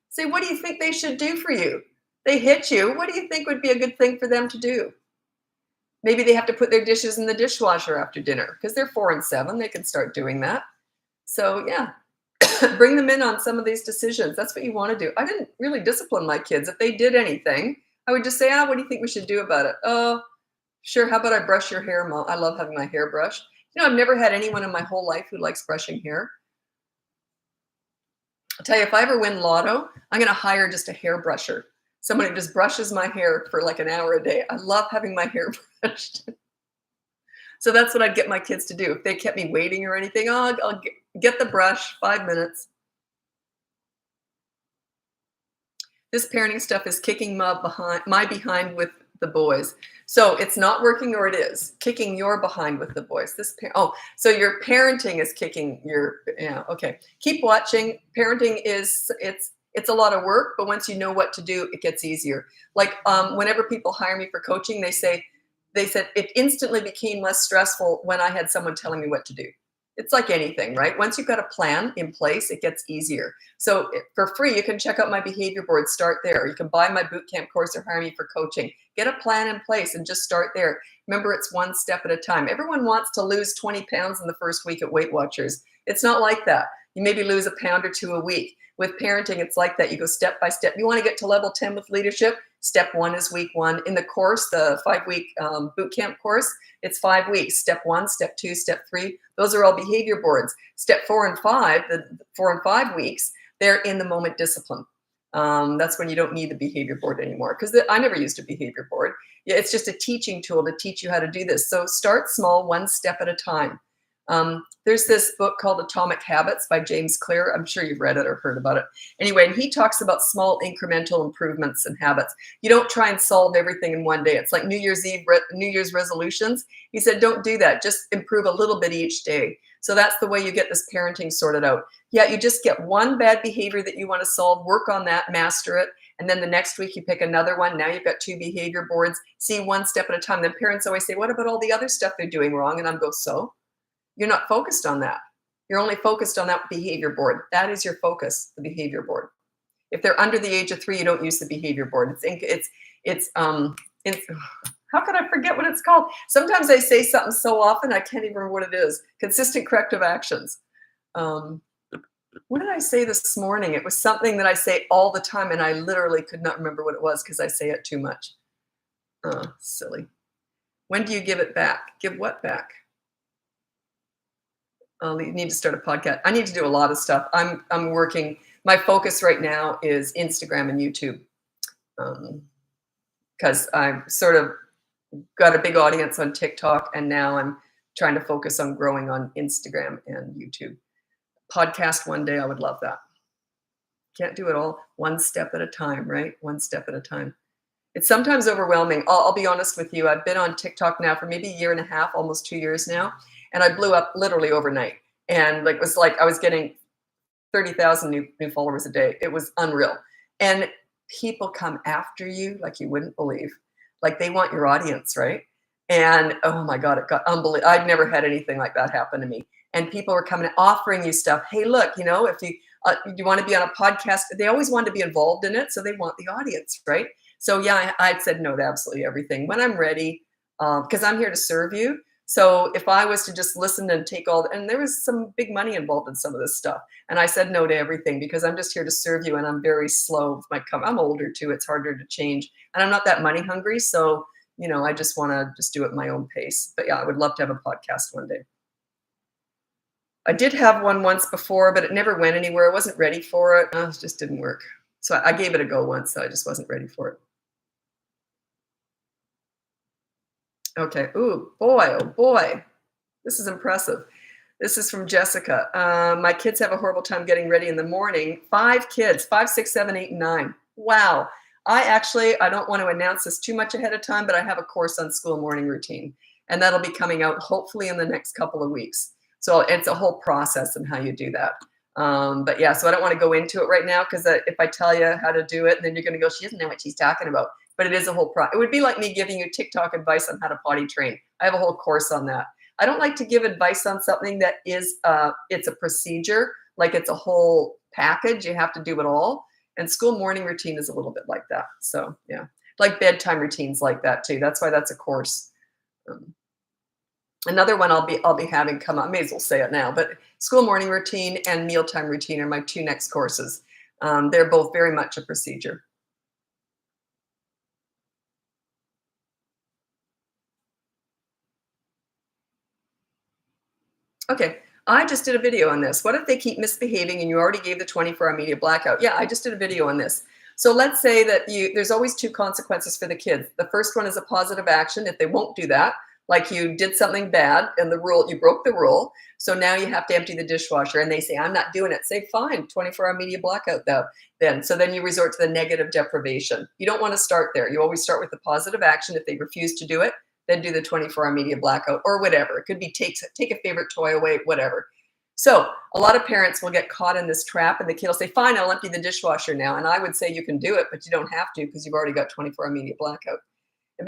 Say, what do you think they should do for you? They hit you. What do you think would be a good thing for them to do? Maybe they have to put their dishes in the dishwasher after dinner because they're 4 and 7. They can start doing that. So yeah, bring them in on some of these decisions. That's what you want to do. I didn't really discipline my kids. If they did anything, I would just say, what do you think we should do about it? Oh, sure. How about I brush your hair, Mom? I love having my hair brushed. I've never had anyone in my whole life who likes brushing hair. I'll tell you, if I ever win lotto, I'm going to hire just a hairbrusher. Somebody who just brushes my hair for like an hour a day. I love having my hair brushed. So that's what I'd get my kids to do. If they kept me waiting or anything, I'll get the brush, 5 minutes. This parenting stuff is kicking my behind with the boys. So it's not working, or it is kicking your behind with the boys. So your parenting is kicking your, yeah, okay. Keep watching. Parenting it's a lot of work, but once you know what to do, it gets easier. Like whenever people hire me for coaching, they said it instantly became less stressful when I had someone telling me what to do. It's like anything, right? Once you've got a plan in place, it gets easier. So for free, you can check out my behavior board, start there. You can buy my boot camp course or hire me for coaching. Get a plan in place and just start there. Remember, it's one step at a time. Everyone wants to lose 20 pounds in the first week at Weight Watchers. It's not like that. You maybe lose a pound or two a week. With parenting, it's like that. You go step by step. You want to get to level 10 with leadership? Step 1 is week 1. In the course, the 5-week boot camp course, it's 5 weeks. Step 1, step 2, step 3. Those are all behavior boards. Step 4 and 5, the 4 and 5 weeks, they're in the moment discipline. That's when you don't need the behavior board anymore, because I never used a behavior board. Yeah, it's just a teaching tool to teach you how to do this. So start small, one step at a time. There's this book called Atomic Habits by James Clear. I'm sure you've read it or heard about it. Anyway, and he talks about small incremental improvements in habits. You don't try and solve everything in one day. It's like New Year's Eve, New Year's resolutions. He said, don't do that. Just improve a little bit each day. So that's the way you get this parenting sorted out. Yeah, you just get one bad behavior that you want to solve, work on that, master it. And then the next week you pick another one. Now you've got 2 behavior boards. See one step at a time. Then parents always say, what about all the other stuff they're doing wrong? And I'm go, so? You're not focused on that. You're only focused on that behavior board. That is your focus, the behavior board. If they're under the age of 3, you don't use the behavior board. It's how could I forget what it's called? Sometimes I say something so often I can't even remember what it is. Consistent corrective actions. What did I say this morning? It was something that I say all the time, and I literally could not remember what it was because I say it too much. Silly. When do you give it back? Give what back? You need to start a podcast. I need to do a lot of stuff. I'm working. My focus right now is Instagram and YouTube, because I've sort of got a big audience on TikTok, and now I'm trying to focus on growing on Instagram and YouTube. Podcast one day, I would love that. Can't do it all. One step at a time, right? One step at a time. It's sometimes overwhelming. I'll be honest with you. I've been on TikTok now for maybe 1.5 years, almost 2 years now. And I blew up literally overnight. And it was like I was getting 30,000 new followers a day. It was unreal. And people come after you like you wouldn't believe. Like they want your audience, right? And oh my God, it got unbelievable. I'd never had anything like that happen to me. And people were coming offering you stuff. Hey, look, if you want to be on a podcast, they always want to be involved in it. So they want the audience, right? So yeah, I'd said no to absolutely everything when I'm ready, because I'm here to serve you. So if I was to just listen and take and there was some big money involved in some of this stuff. And I said no to everything because I'm just here to serve you. And I'm very slow. I'm older too. It's harder to change. And I'm not that money hungry. So, I just want to just do it at my own pace. But yeah, I would love to have a podcast one day. I did have one once before, but it never went anywhere. I wasn't ready for it. It just didn't work. So I gave it a go once. So I just wasn't ready for it. Okay. Ooh, boy, oh boy. This is impressive. This is from Jessica. My kids have a horrible time getting ready in the morning. 5 kids, 5, 6, 7, 8, and 9. Wow. I don't want to announce this too much ahead of time, but I have a course on school morning routine, and that'll be coming out hopefully in the next couple of weeks. So it's a whole process and how you do that. But yeah, so I don't want to go into it right now because if I tell you how to do it, then you're going to go, she doesn't know what she's talking about. But it is a whole process. It would be like me giving you TikTok advice on how to potty train. I have a whole course on that. I don't like to give advice on something that is, it's a procedure, like it's a whole package. You have to do it all. And school morning routine is a little bit like that. So yeah, like bedtime routines like that too. That's why that's a course. Another one I'll be having come up. I may as well say it now, but school morning routine and mealtime routine are my 2 next courses. They're both very much a procedure. Okay, I just did a video on this. What if they keep misbehaving and you already gave the 24-hour media blackout? Yeah, I just did a video on this. So let's say that there's always 2 consequences for the kids. The first one is a positive action. If they won't do that, Like you did something bad and you broke the rule. So now you have to empty the dishwasher and they say, I'm not doing it. Say, fine, 24-hour media blackout though. So then you resort to the negative deprivation. You don't want to start there. You always start with the positive action. If they refuse to do it, then do the 24-hour media blackout or whatever. It could be take a favorite toy away, whatever. So a lot of parents will get caught in this trap and the kid will say, fine, I'll empty the dishwasher now. And I would say you can do it, but you don't have to because you've already got 24-hour media blackout.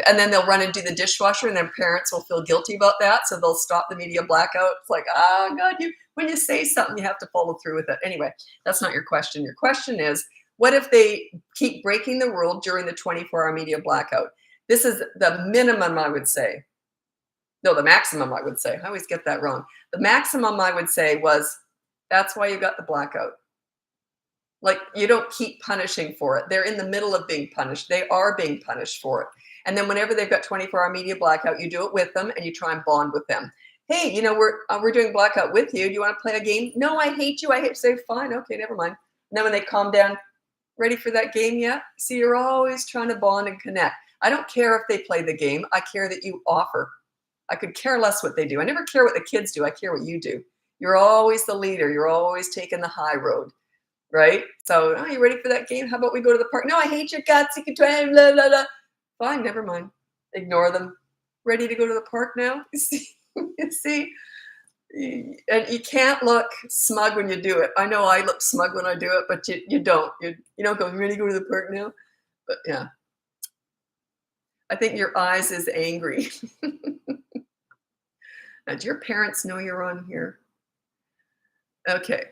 And then they'll run and do the dishwasher and then parents will feel guilty about that. So they'll stop the media blackout. It's like, oh God, when you say something, you have to follow through with it. Anyway, that's not your question. Your question is, what if they keep breaking the rule during the 24-hour media blackout? This is the minimum, I would say. No, the maximum, I would say. I always get that wrong. The maximum, I would say, was that's why you got the blackout. Like, you don't keep punishing for it. They're in the middle of being punished. They are being punished for it. And then whenever they've got 24-hour media blackout, you do it with them and you try and bond with them. Hey, we're doing blackout with you. Do you want to play a game? No, I hate you. I hate you. Say, fine, okay, never mind. And then when they calm down, ready for that game yet? See, you're always trying to bond and connect. I don't care if they play the game. I care that you offer. I could care less what they do. I never care what the kids do. I care what you do. You're always the leader. You're always taking the high road, right? So, you ready for that game? How about we go to the park? No, I hate your guts. You can try, blah, blah, blah. Fine, never mind. Ignore them. Ready to go to the park now? You see? You see? And you can't look smug when you do it. I know I look smug when I do it, but you don't. You don't go, ready to go to the park now? But yeah. I think your eyes is angry. Now, do your parents know you're on here? Okay.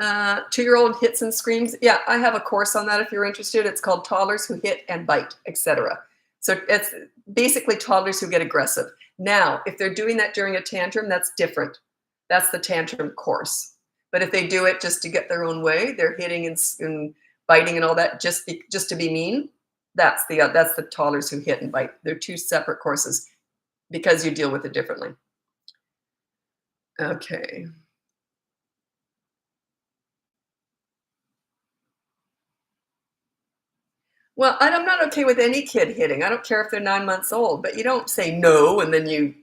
2-year-old hits and screams. Yeah, I have a course on that if you're interested. It's called Toddlers Who Hit and Bite, etc. So it's basically toddlers who get aggressive. Now, if they're doing that during a tantrum, that's different. That's the tantrum course. But if they do it just to get their own way, they're hitting and biting and all that just to be mean, that's the toddlers who hit and bite. They're two separate courses because you deal with it differently. Okay. Well, I'm not okay with any kid hitting. I don't care if they're 9 months old, but you don't say no and then you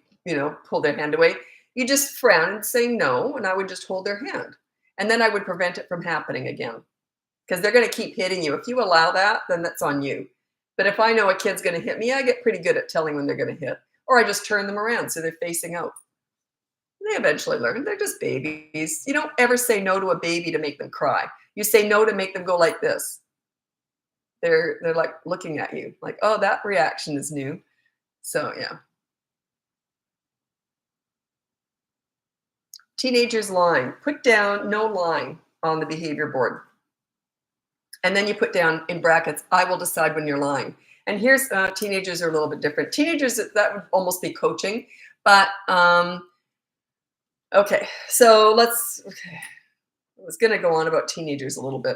pull their hand away. You just frown and say no, and I would just hold their hand. And then I would prevent it from happening again. Because they're going to keep hitting you. If you allow that, then that's on you. But if I know a kid's going to hit me, I get pretty good at telling when they're going to hit. Or I just turn them around so they're facing out. They eventually learn. They're just babies. You don't ever say no to a baby to make them cry. You say no to make them go like this. They're like looking at you like, oh, that reaction is new. So yeah. Teenagers lying. Put down no lying on the behavior board. And then you put down in brackets, I will decide when you're lying. And here's teenagers are a little bit different. Teenagers, that would almost be coaching. But okay, so I was going to go on about teenagers a little bit.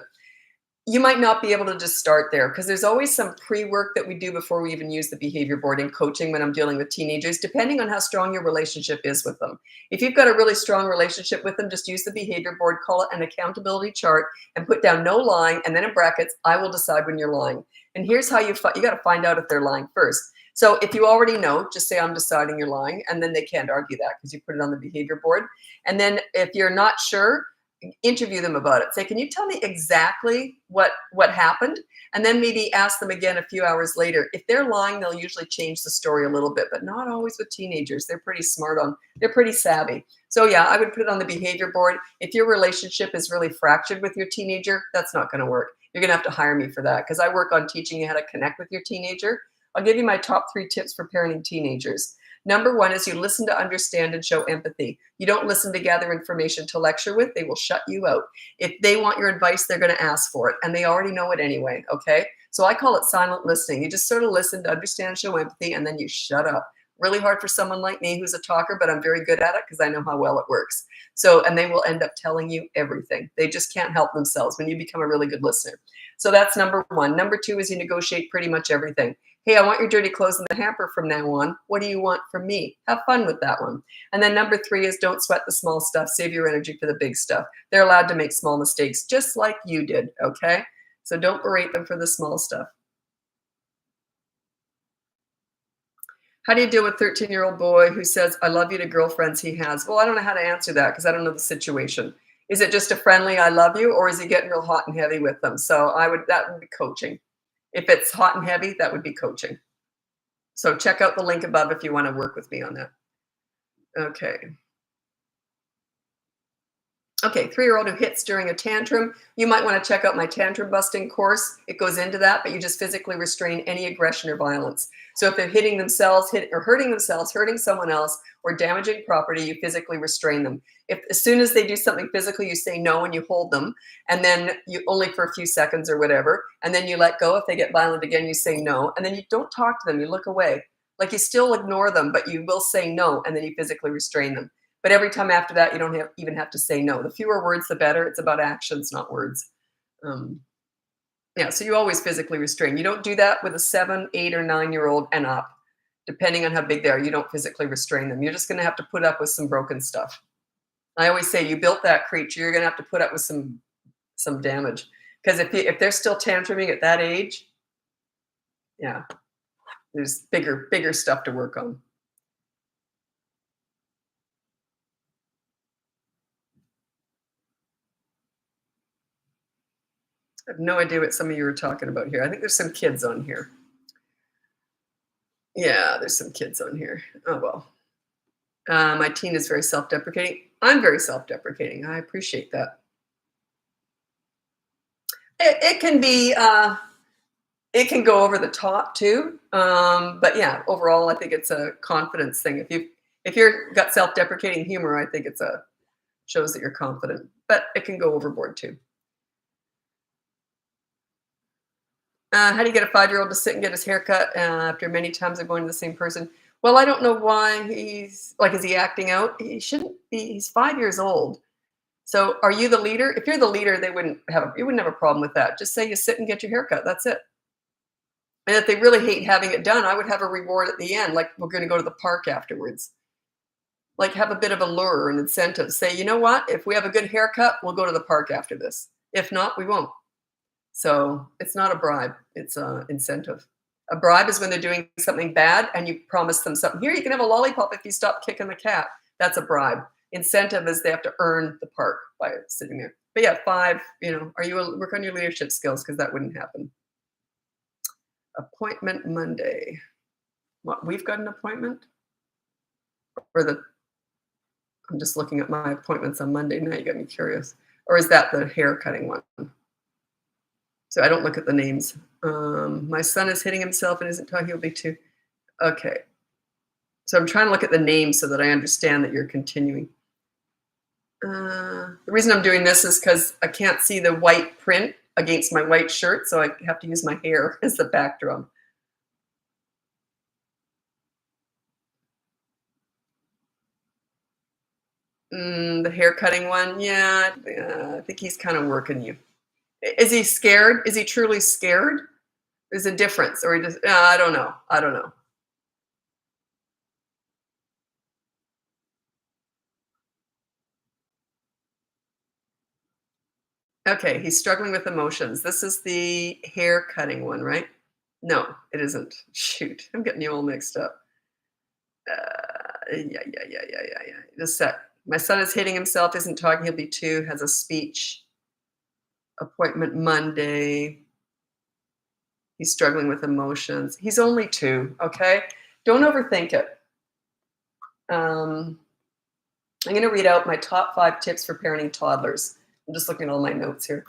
You might not be able to just start there because there's always some pre-work that we do before we even use the behavior board in coaching when I'm dealing with teenagers, depending on how strong your relationship is with them. If you've got a really strong relationship with them, just use the behavior board, call it an accountability chart, and put down no lying, and then in brackets, I will decide when you're lying. And here's how you got to find out if they're lying first. So if you already know, just say I'm deciding you're lying, and then they can't argue that because you put it on the behavior board. And then if you're not sure, interview them about it. Say, can you tell me exactly what happened? And then maybe ask them again a few hours later. If they're lying, they'll usually change the story a little bit, but not always with teenagers. They're pretty they're pretty savvy. So yeah, I would put it on the behavior board. If your relationship is really fractured with your teenager, that's not going to work. You're going to have to hire me for that because I work on teaching you how to connect with your teenager. I'll give you my top 3 tips for parenting teenagers. Number 1 is you listen to understand and show empathy. You don't listen to gather information to lecture with. They will shut you out. If they want your advice, they're going to ask for it, and they already know it anyway, okay? So I call it silent listening. You just sort of listen to understand, show empathy, and then you shut up. Really hard for someone like me who's a talker, but I'm very good at it because I know how well it works. So, and they will end up telling you everything. They just can't help themselves when you become a really good listener. So that's number 1. Number 2 is you negotiate pretty much everything. Hey, I want your dirty clothes in the hamper from now on. What do you want from me? Have fun with that one. And then number 3 is don't sweat the small stuff. Save your energy for the big stuff. They're allowed to make small mistakes, just like you did, okay? So don't berate them for the small stuff. How do you deal with 13-year-old boy who says, I love you to girlfriends he has? Well, I don't know how to answer that because I don't know the situation. Is it just a friendly I love you, or is he getting real hot and heavy with them? So that would be coaching. If it's hot and heavy, that would be coaching. So check out the link above if you want to work with me on that. Okay. Okay, 3-year-old who hits during a tantrum. You might want to check out my tantrum busting course. It goes into that, but you just physically restrain any aggression or violence. So if they're hitting themselves, hurting themselves, hurting someone else, or damaging property, you physically restrain them. If as soon as they do something physically, you say no and you hold them, and then you only for a few seconds or whatever, and then you let go. If they get violent again, you say no, and then you don't talk to them. You look away. Like you still ignore them, but you will say no, and then you physically restrain them. But every time after that, you don't even have to say no. The fewer words, the better. It's about actions, not words. Um, yeah, so you always physically restrain. You don't do that with a 7, 8, or 9-year-old and up. Depending on how big they are, you don't physically restrain them. You're just going to have to put up with some broken stuff. I always say, you built that creature. You're going to have to put up with some damage. Because if they're still tantruming at that age, yeah, there's bigger stuff to work on. I have no idea what some of you are talking about here. I think there's some kids on here. Yeah, there's some kids on here. Oh, well. My teen is very self-deprecating. I'm very self-deprecating. I appreciate that. It can be, it can go over the top too. But yeah, overall, I think it's a confidence thing. If you're got self-deprecating humor, I think shows that you're confident. But it can go overboard too. How do you get a 5-year-old to sit and get his hair cut after many times of going to the same person? Well, I don't know why is he acting out? He shouldn't be. He's 5 years old. So are you the leader? If you're the leader, you wouldn't have a problem with that. Just say you sit and get your hair cut. That's it. And if they really hate having it done, I would have a reward at the end, like we're going to go to the park afterwards. Like have a bit of a lure and incentive. Say, you know what? If we have a good haircut, we'll go to the park after this. If not, we won't. So it's not a bribe, it's an incentive. A bribe is when they're doing something bad and you promise them something. Here, you can have a lollipop if you stop kicking the cat. That's a bribe. Incentive is they have to earn the park by sitting there. But yeah, 5, work on your leadership skills because that wouldn't happen. Appointment Monday. What, we've got an appointment? I'm just looking at my appointments on Monday. Now you got me curious. Or is that the hair cutting one? So I don't look at the names. My son is hitting himself and isn't talking. He'll be 2. Okay. So I'm trying to look at the names so that I understand that you're continuing. The reason I'm doing this is because I can't see the white print against my white shirt, so I have to use my hair as the backdrop. The hair cutting one, yeah, I think he's kind of working you. Is he scared? Is he truly scared? There's a difference, or he just, I don't know. I don't know. Okay, he's struggling with emotions. This is the hair cutting one, right? No, it isn't. Shoot, I'm getting you all mixed up. Yeah. Just a sec. My son is hitting himself, isn't talking, he'll be 2, has a speech. Appointment Monday. He's struggling with emotions. He's only 2, okay? Don't overthink it. I'm going to read out my top 5 tips for parenting toddlers. I'm just looking at all my notes here.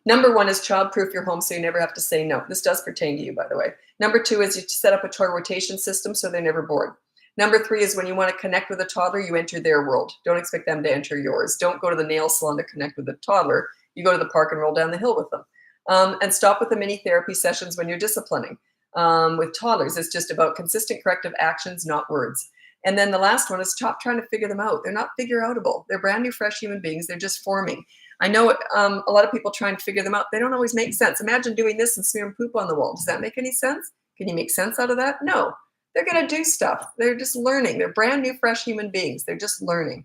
Number 1 is child-proof your home so you never have to say no. This does pertain to you, by the way. Number 2 is you set up a toy rotation system so they're never bored. Number 3 is when you want to connect with a toddler, you enter their world. Don't expect them to enter yours. Don't go to the nail salon to connect with a toddler. You go to the park and roll down the hill with them. And stop with the mini therapy sessions when you're disciplining. With toddlers, it's just about consistent corrective actions, not words. And then the last one is stop trying to figure them out. They're not figure-outable. They're brand new, fresh human beings. They're just forming. I know a lot of people try and figure them out. They don't always make sense. Imagine doing this and smearing poop on the wall. Does that make any sense? Can you make sense out of that? No. They're going to do stuff. They're just learning. They're brand new, fresh human beings. They're just learning.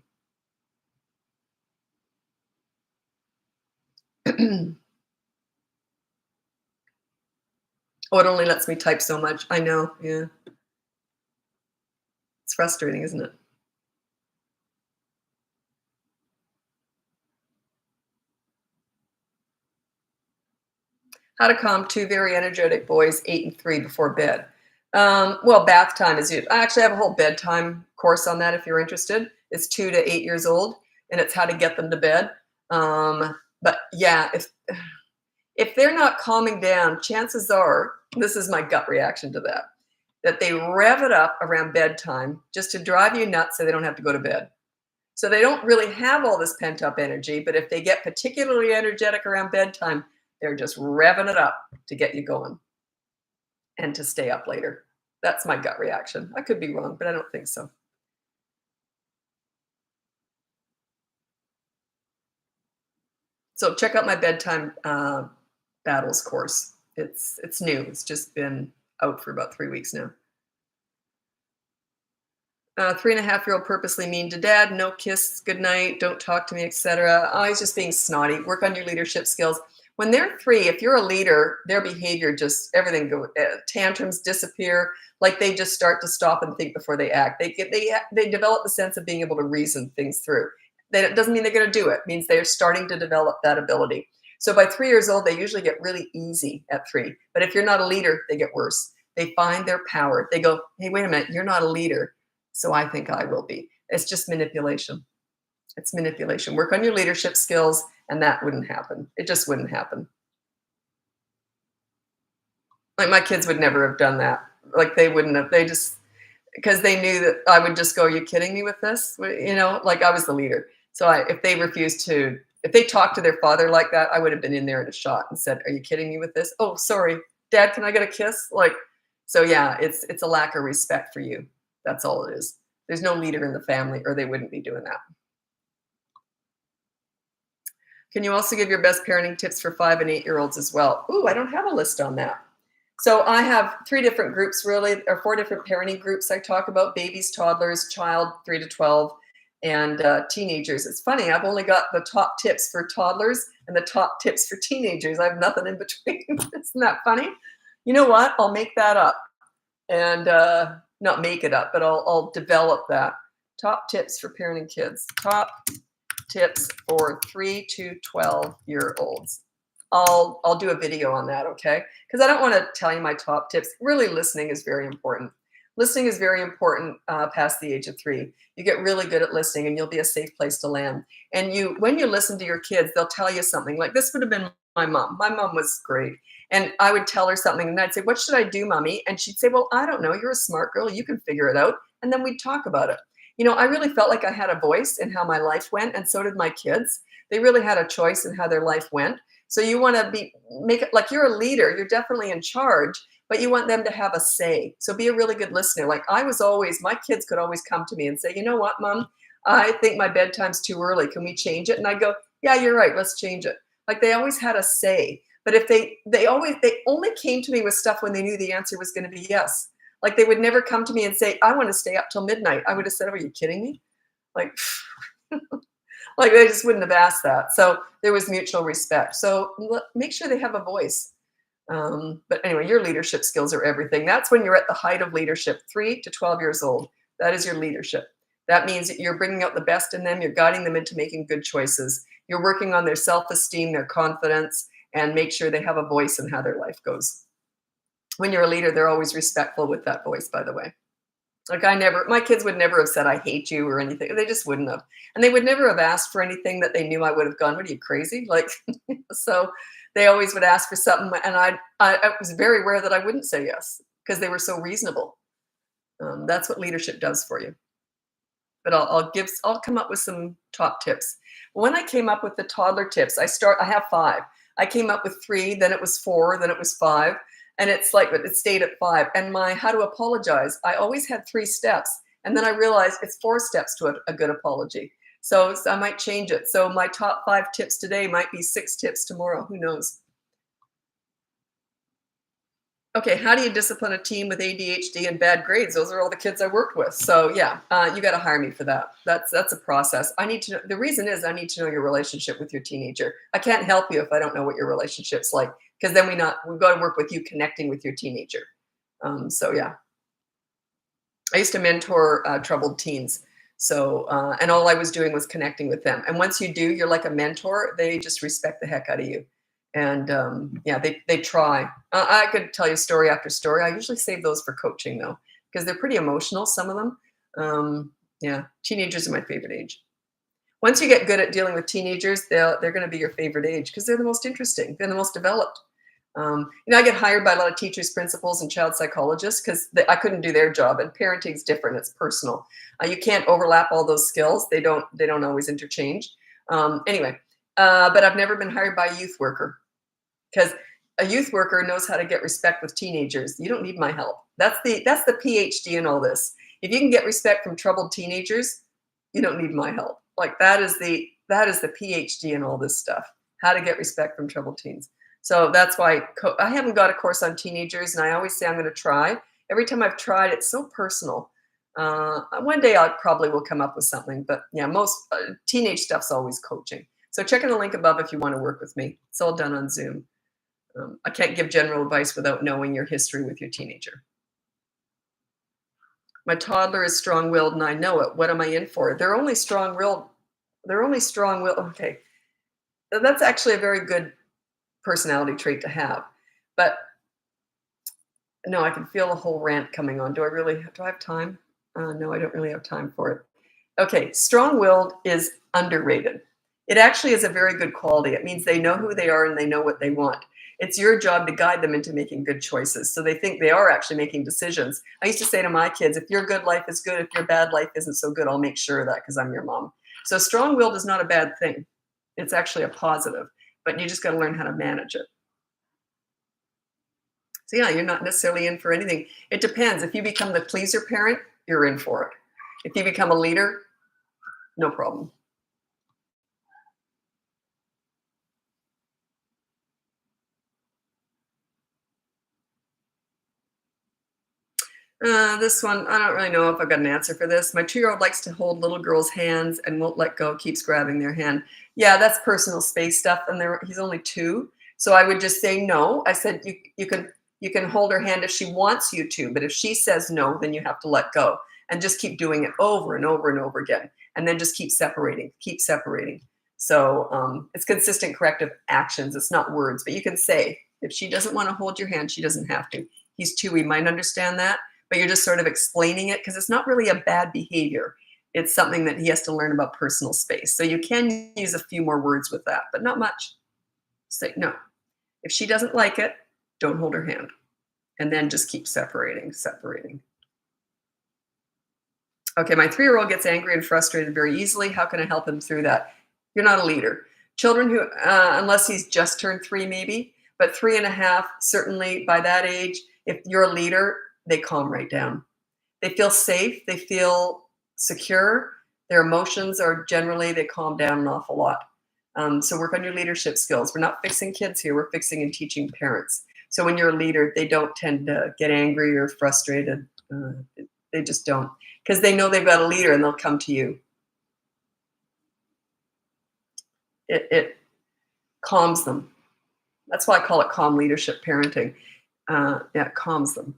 Oh, it only lets me type so much. I know. Yeah. frustrating, isn't it? How to calm two very energetic boys, 8 and 3, before bed. Well, bath time is I actually have a whole bedtime course on that if you're interested. It's 2 to 8 years old, and it's how to get them to bed. But yeah, if they're not calming down, chances are, this is my gut reaction to that, that they rev it up around bedtime just to drive you nuts so they don't have to go to bed. So they don't really have all this pent up energy, but if they get particularly energetic around bedtime, they're just revving it up to get you going and to stay up later. That's my gut reaction. I could be wrong, but I don't think so. So check out my bedtime battles course. It's new. It's just been out for about 3 weeks now. 3.5-year-old purposely mean to dad, no kiss, good night, don't talk to me, etc. Oh, he's just being snotty. Work on your leadership skills. When they're 3, if you're a leader, their behavior just everything go tantrums disappear. Like they just start to stop and think before they act. They develop the sense of being able to reason things through. That doesn't mean they're going to do it. It means they're starting to develop that ability. So by 3 years old, they usually get really easy at 3. But if you're not a leader, they get worse. They find their power. They go, hey, wait a minute, you're not a leader. So I think I will be. It's just manipulation. It's manipulation. Work on your leadership skills, and that wouldn't happen. It just wouldn't happen. Like my kids would never have done that. Like they wouldn't have. They just because they knew that I would just go, "Are you kidding me with this?" Like I was the leader. So if they refused to, if they talked to their father like that, I would have been in there in a shot and said, "Are you kidding me with this?" "Oh, sorry, Dad. Can I get a kiss?" Like, so yeah, it's a lack of respect for you. That's all it is. There's no leader in the family, or they wouldn't be doing that. Can you also give your best parenting tips for 5 and 8-year-olds as well? Ooh, I don't have a list on that. So I have 3 different groups, really, or 4 different parenting groups I talk about: babies, toddlers, child 3 to 12, and teenagers. It's funny, I've only got the top tips for toddlers and the top tips for teenagers. I have nothing in between. Isn't that funny? You know what? I'll make that up and not make it up, but I'll develop that. Top tips for parenting kids. Top tips for 3 to 12-year-olds. I'll do a video on that, okay? Because I don't want to tell you my top tips. Really, listening is very important. Listening is very important past the age of 3. You get really good at listening, and you'll be a safe place to land. And when you listen to your kids, they'll tell you something. Like this would have been my mom. My mom was great. And I would tell her something, and I'd say, "What should I do, mommy?" And she'd say, "Well, I don't know. You're a smart girl. You can figure it out." And then we'd talk about it. I really felt like I had a voice in how my life went, and so did my kids. They really had a choice in how their life went. So you want to make it like you're a leader. You're definitely in charge, but you want them to have a say. So be a really good listener. Like my kids could always come to me and say, "You know what, Mom? I think my bedtime's too early. Can we change it?" And I go, "Yeah, you're right. Let's change it." Like they always had a say. But if they only came to me with stuff when they knew the answer was going to be yes. Like they would never come to me and say, "I want to stay up till midnight." I would have said, "Oh, are you kidding me?" Like, like they just wouldn't have asked that. So there was mutual respect. So make sure they have a voice. But anyway, your leadership skills are everything. That's when you're at the height of leadership, 3 to 12 years old. That is your leadership. That means that you're bringing out the best in them. You're guiding them into making good choices. You're working on their self-esteem, their confidence, and make sure they have a voice in how their life goes. When you're a leader, they're always respectful with that voice, by the way. Like my kids would never have said, "I hate you," or anything. They just wouldn't have. And they would never have asked for anything that they knew I would have gone, "What are you, crazy?" Like, so they always would ask for something. And I was very rare that I wouldn't say yes because they were so reasonable. That's what leadership does for you. But I'll come up with some top tips. When I came up with the toddler tips, I have 5. I came up with 3, then it was 4, then it was 5. And it's like, it stayed at 5. And my how to apologize, I always had 3 steps. And then I realized it's 4 steps to a good apology. So I might change it. So my top 5 tips today might be 6 tips tomorrow. Who knows? Okay, how do you discipline a team with ADHD and bad grades? Those are all the kids I worked with. So yeah, you got to hire me for that. That's a process. I need to know. The reason is I need to know your relationship with your teenager. I can't help you if I don't know what your relationship's like, because then we've got to work with you connecting with your teenager. So yeah. I used to mentor troubled teens. So, and all I was doing was connecting with them. And once you do, you're like a mentor. They just respect the heck out of you. And yeah, they try. I could tell you story after story. I usually save those for coaching though, because they're pretty emotional, some of them. Yeah, teenagers are my favorite age. Once you get good at dealing with teenagers, they're going to be your favorite age because they're the most interesting. They're the most developed. I get hired by a lot of teachers, principals, and child psychologists because I couldn't do their job. And parenting's different; it's personal. You can't overlap all those skills. They don't always interchange. Anyway, but I've never been hired by a youth worker because a youth worker knows how to get respect with teenagers. You don't need my help. That's the PhD in all this. If you can get respect from troubled teenagers, you don't need my help. Like that is the PhD in all this stuff. How to get respect from troubled teens. So that's why I haven't got a course on teenagers, and I always say I'm going to try. Every time I've tried, it's so personal. One day I probably will come up with something, but yeah, most teenage stuff's always coaching. So check in the link above if you want to work with me. It's all done on Zoom. I can't give general advice without knowing your history with your teenager. My toddler is strong-willed, and I know it. What am I in for? They're only strong-willed. They're only strong-willed. Okay, that's actually a very good personality trait to have. But no, I can feel a whole rant coming on. Do I have time? No, I don't really have time for it. Okay, strong-willed is underrated. It actually is a very good quality. It means they know who they are and they know what they want. It's your job to guide them into making good choices. So they think they are actually making decisions. I used to say to my kids, if your good life is good, if your bad life isn't so good, I'll make sure of that because I'm your mom. So strong-willed is not a bad thing. It's actually a positive, but you just got to learn how to manage it. So yeah, you're not necessarily in for anything. It depends. If you become the pleaser parent, you're in for it. If you become a leader, no problem. This one, I don't really know if I've got an answer for this. My 2-year-old likes to hold little girls' hands and won't let go, keeps grabbing their hand. Yeah, that's personal space stuff, and he's only 2. So I would just say no. I said you can hold her hand if she wants you to, but if she says no, then you have to let go and just keep doing it over and over and over again, and then just keep separating, keep separating. So it's consistent corrective actions. It's not words, but you can say if she doesn't want to hold your hand, she doesn't have to. He's 2. He might understand that, but you're just sort of explaining it because it's not really a bad behavior. It's something that he has to learn about personal space. So you can use a few more words with that, but not much. Say no. If she doesn't like it, don't hold her hand. And then just keep separating, separating. Okay, my 3-year-old gets angry and frustrated very easily. How can I help him through that? You're not a leader. Children who, unless he's just turned 3 maybe, but 3.5, certainly by that age, if you're a leader, they calm right down. They feel safe. They feel secure. Their emotions are generally, they calm down an awful lot. So work on your leadership skills. We're not fixing kids here. We're fixing and teaching parents. So when you're a leader, they don't tend to get angry or frustrated. They just don't, because they know they've got a leader and they'll come to you. It calms them. That's why I call it calm leadership parenting. Yeah, it calms them.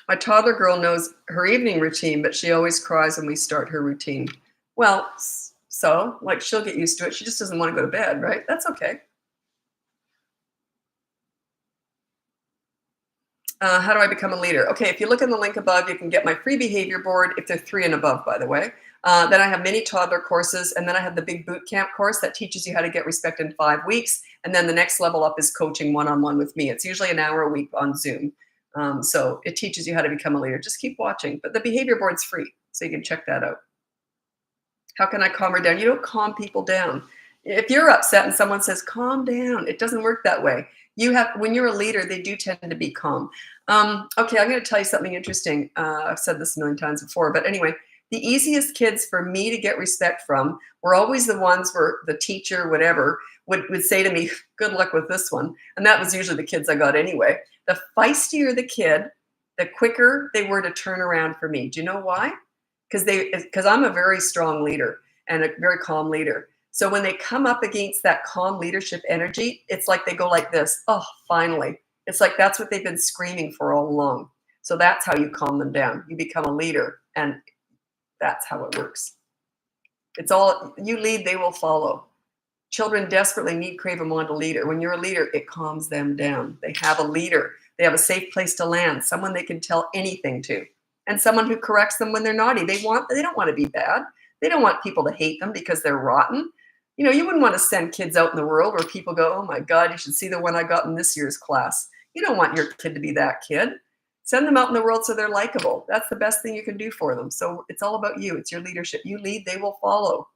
My toddler girl knows her evening routine, but she always cries when we start her routine. Well, so like she'll get used to it. She just doesn't want to go to bed, right? That's okay. How do I become a leader? Okay, if you look in the link above, you can get my free behavior board if they're 3 and above, by the way. Then I have mini toddler courses, and then I have the big boot camp course that teaches you how to get respect in 5 weeks. And then the next level up is coaching one-on-one with me. It's usually an hour a week on Zoom. So it teaches you how to become a leader. Just keep watching. But the behavior board's free, so you can check that out. How can I calm her down? You don't calm people down. If you're upset and someone says, calm down, it doesn't work that way. When you're a leader, they do tend to be calm. Okay, I'm going to tell you something interesting. I've said this a million times before, but anyway, the easiest kids for me to get respect from were always the ones where the teacher, whatever, would say to me, good luck with this one. And that was usually the kids I got anyway. The feistier the kid, the quicker they were to turn around for me. Do you know why? Because I'm a very strong leader and a very calm leader. So when they come up against that calm leadership energy, it's like they go like this. Oh, finally. It's like that's what they've been screaming for all along. So that's how you calm them down. You become a leader, and that's how it works. It's all you lead, they will follow. Children desperately need, crave, and want a leader. When you're a leader, it calms them down. They have a leader. They have a safe place to land, someone they can tell anything to, and someone who corrects them when they're naughty. They don't want to be bad. They don't want people to hate them because they're rotten. You know, you wouldn't want to send kids out in the world where people go, oh my God, you should see the one I got in this year's class. You don't want your kid to be that kid. Send them out in the world so they're likable. That's the best thing you can do for them. So it's all about you. It's your leadership. You lead, they will follow.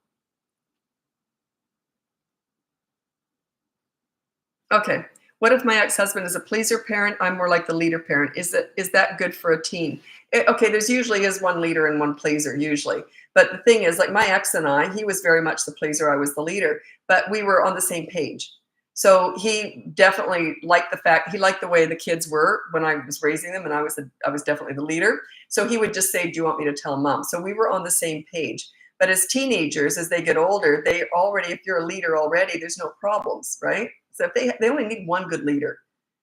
Okay. What if my ex-husband is a pleaser parent? I'm more like the leader parent. Is that good for a teen? Okay, there's usually is one leader and one pleaser, usually. But the thing is, like my ex and I, he was very much the pleaser, I was the leader, but we were on the same page. So he definitely liked the fact, he liked the way the kids were when I was raising them, and I was definitely the leader. So he would just say, do you want me to tell mom? So we were on the same page. But as teenagers, as they get older, they already, if you're a leader already, there's no problems, right? So if they only need one good leader,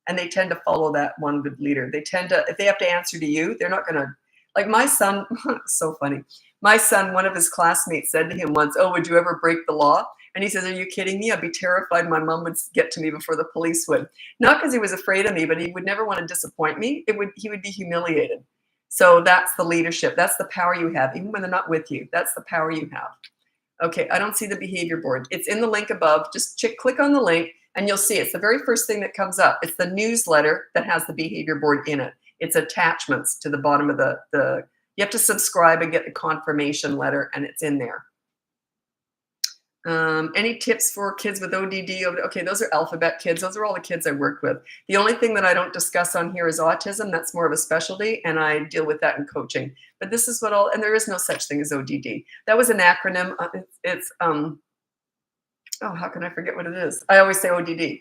and they tend to follow that one good leader. They tend to, if they have to answer to you, they're not going to, like my son, so funny. My son, one of his classmates said to him once, oh, would you ever break the law? And he says, are you kidding me? I'd be terrified my mom would get to me before the police would. Not because he was afraid of me, but he would never want to disappoint me. He would be humiliated. So that's the leadership. That's the power you have, even when they're not with you. That's the power you have. Okay, I don't see the behavior board. It's in the link above. Just click on the link and you'll see it's the very first thing that comes up. It's the newsletter that has the behavior board in it. It's attachments to the bottom of the you have to subscribe and get the confirmation letter, and it's in there. Any tips for kids with ODD? Okay, those are alphabet kids. Those are all the kids I worked with. The only thing that I don't discuss on here is autism. That's more of a specialty, and I deal with that in coaching. But this is and there is no such thing as ODD. That was an acronym. How can I forget what it is? I always say ODD,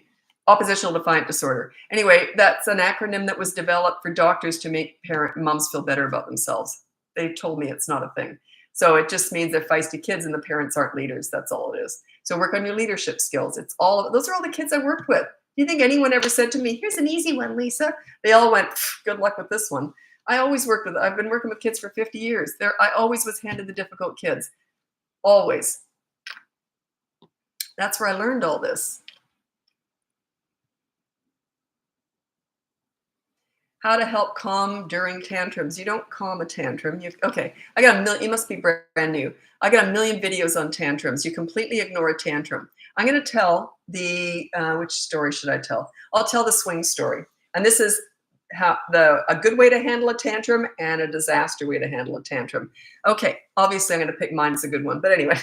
oppositional defiant disorder. Anyway, that's an acronym that was developed for doctors to make moms feel better about themselves. They told me it's not a thing. So it just means they're feisty kids and the parents aren't leaders. That's all it is. So work on your leadership skills. Those are all the kids I worked with. Do you think anyone ever said to me, here's an easy one, Lisa? They all went, good luck with this one. I've been working with kids for 50 years. I always was handed the difficult kids. Always. That's where I learned all this. How to help calm during tantrums. You don't calm a tantrum. Okay, I got a million. You must be brand new. I got a million videos on tantrums. You completely ignore a tantrum. I'm going to tell which story should I tell? I'll tell the swing story. And this is a good way to handle a tantrum and a disaster way to handle a tantrum. Okay, obviously I'm going to pick mine as a good one. But anyway,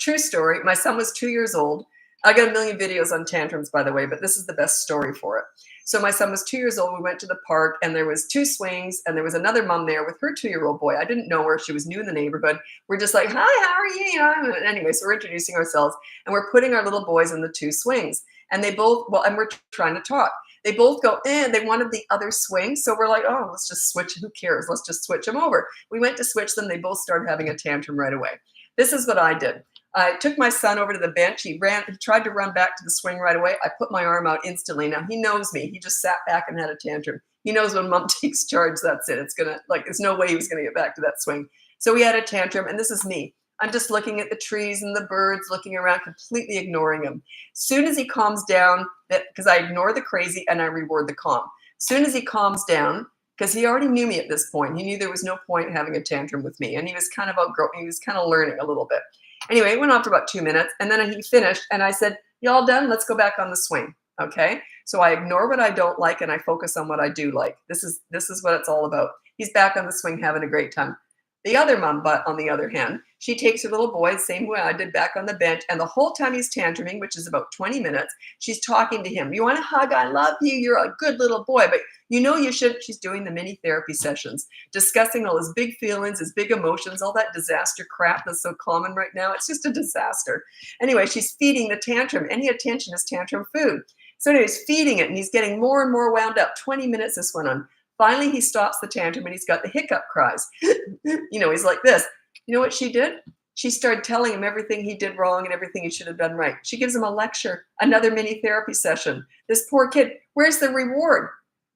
true story. My son was 2 years old. I got a million videos on tantrums, by the way, but this is the best story for it. So my son was 2 years old. We went to the park and there was 2 swings and there was another mom there with her 2-year-old boy. I didn't know her. She was new in the neighborhood. We're just like, hi, how are you? Anyway, so we're introducing ourselves and we're putting our little boys in the 2 swings. And they both, and we're trying to talk. They both go, they wanted the other swing. So we're like, oh, let's just switch. Who cares? Let's just switch them over. We went to switch them. They both started having a tantrum right away. This is what I did. I took my son over to the bench. He tried to run back to the swing right away. I put my arm out instantly. Now he knows me. He just sat back and had a tantrum. He knows when mom takes charge, that's it. There's no way he was gonna get back to that swing. So he had a tantrum, and this is me. I'm just looking at the trees and the birds, looking around, completely ignoring him. Soon as he calms down, because I ignore the crazy and I reward the calm. Soon as he calms down, because he already knew me at this point. He knew there was no point having a tantrum with me, and he was kind of outgrowing. He was kind of learning a little bit. Anyway, it went on for about 2 minutes, and then he finished, and I said, you all done? Let's go back on the swing, okay? So I ignore what I don't like, and I focus on what I do like. This is what it's all about. He's back on the swing having a great time. The other mom, but on the other hand, she takes her little boy the same way I did back on the bench, and the whole time he's tantruming, which is about 20 minutes, she's talking to him. You want a hug? I love you. You're a good little boy, but you know you should. She's doing the mini therapy sessions, discussing all his big feelings, his big emotions, all that disaster crap that's so common right now. It's just a disaster. Anyway, she's feeding the tantrum. Any attention is tantrum food. So anyway, he's feeding it, and he's getting more and more wound up. 20 minutes this went on. Finally, he stops the tantrum, and he's got the hiccup cries. He's like this. You know what she did? She started telling him everything he did wrong and everything he should have done right. She gives him a lecture, another mini therapy session. This poor kid, Where's the reward?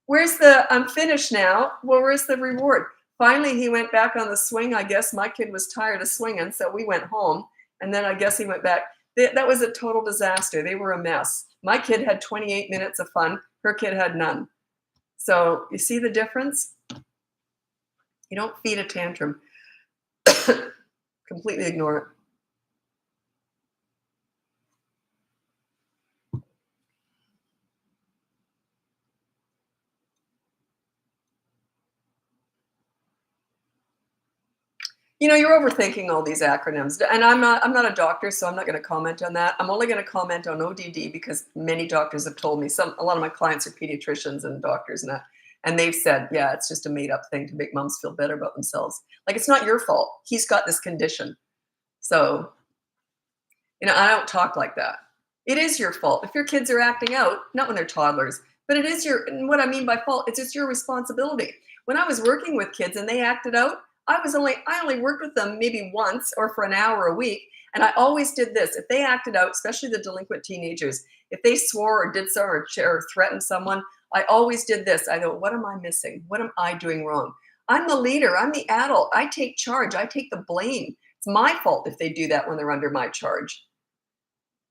Where's the I'm finished now? Well, where's the reward? Finally, he went back on the swing. I guess my kid was tired of swinging, so we went home. And then I guess he went back. That was a total disaster. They were a mess. My kid had 28 minutes of fun. Her kid had none. So you see the difference? You don't feed a tantrum. Completely ignore it. You're overthinking all these acronyms, and I'm not a doctor, so I'm not going to comment on that. I'm only going to comment on ODD because many doctors have told me. A lot of my clients are pediatricians and doctors and that, and they've said, yeah, it's just a made up thing to make moms feel better about themselves. Like, it's not your fault. He's got this condition. So, I don't talk like that. It is your fault if your kids are acting out, not when they're toddlers, but it is and what I mean by fault, it's just your responsibility. When I was working with kids and they acted out, I only worked with them maybe once or for an hour a week. And I always did this. If they acted out, especially the delinquent teenagers, if they swore or did so or threatened someone, I always did this. I go, what am I missing? What am I doing wrong? I'm the leader. I'm the adult. I take charge. I take the blame. It's my fault if they do that when they're under my charge.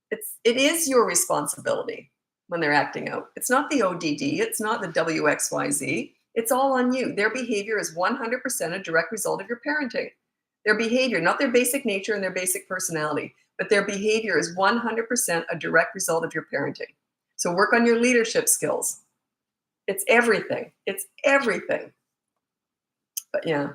It is your responsibility when they're acting out. It's not the ODD. It's not the WXYZ. It's all on you. Their behavior is 100% a direct result of your parenting. Their behavior, not their basic nature and their basic personality, but their behavior is 100% a direct result of your parenting. So work on your leadership skills. It's everything. It's everything. But yeah,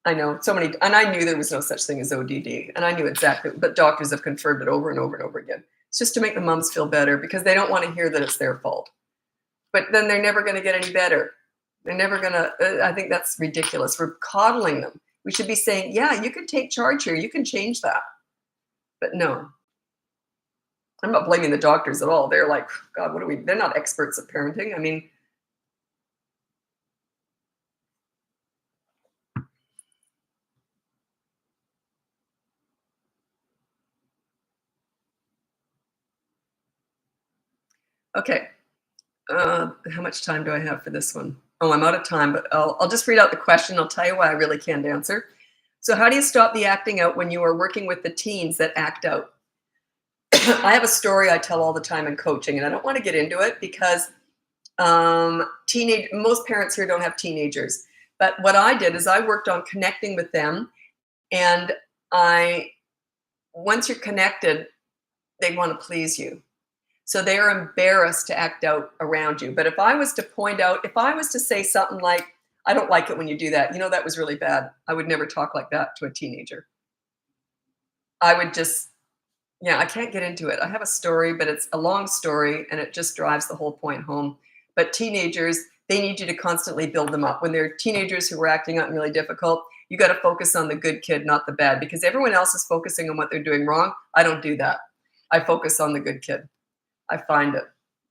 I know and I knew there was no such thing as ODD, and I knew exactly, but doctors have confirmed it over and over and over again. It's just to make the moms feel better because they don't want to hear that it's their fault. But then they're never going to get any better. They're never going to, I think that's ridiculous. We're coddling them. We should be saying, yeah, you can take charge here. You can change that. But no, I'm not blaming the doctors at all. They're like, God, they're not experts at parenting. I mean, okay. How much time do I have for this one? Oh, I'm out of time, but I'll just read out the question. I'll tell you why I really can't answer. So how do you stop the acting out when you are working with the teens that act out? I have a story I tell all the time in coaching, and I don't want to get into it because most parents here don't have teenagers. But what I did is I worked on connecting with them, and once you're connected, they want to please you. So they are embarrassed to act out around you. But if I was to say something like, I don't like it when you do that, that was really bad, I would never talk like that to a teenager. I would just, I can't get into it. I have a story, but it's a long story and it just drives the whole point home. But teenagers, they need you to constantly build them up. When they're teenagers who are acting out and really difficult, you got to focus on the good kid, not the bad, because everyone else is focusing on what they're doing wrong. I don't do that. I focus on the good kid. I find it.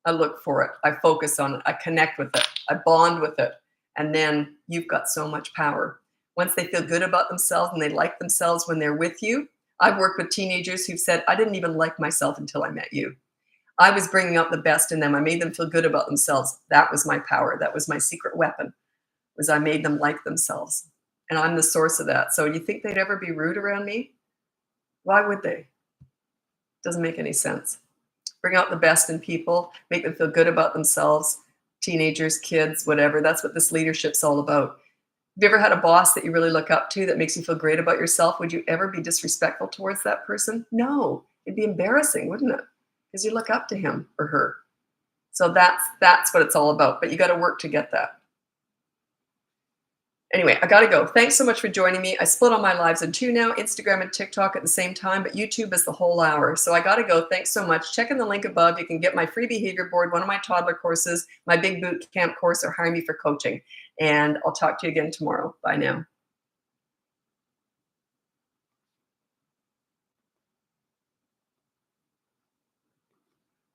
I look for it. I focus on it. I connect with it. I bond with it. And then you've got so much power. Once they feel good about themselves and they like themselves when they're with you. I've worked with teenagers who've said, I didn't even like myself until I met you. I was bringing out the best in them. I made them feel good about themselves. That was my power. That was my secret weapon, was I made them like themselves. And I'm the source of that. So you think they'd ever be rude around me? Why would they? Doesn't make any sense. Bring out the best in people, make them feel good about themselves, teenagers, kids, whatever. That's what this leadership's all about. Have you ever had a boss that you really look up to that makes you feel great about yourself? Would you ever be disrespectful towards that person? No, it'd be embarrassing, wouldn't it? Because you look up to him or her. So that's what it's all about. But you got to work to get that. Anyway, I got to go. Thanks so much for joining me. I split all my lives in two now, Instagram and TikTok at the same time, but YouTube is the whole hour. So I got to go. Thanks so much. Check in the link above. You can get my free behavior board, one of my toddler courses, my big boot camp course, or hire me for coaching. And I'll talk to you again tomorrow. Bye now.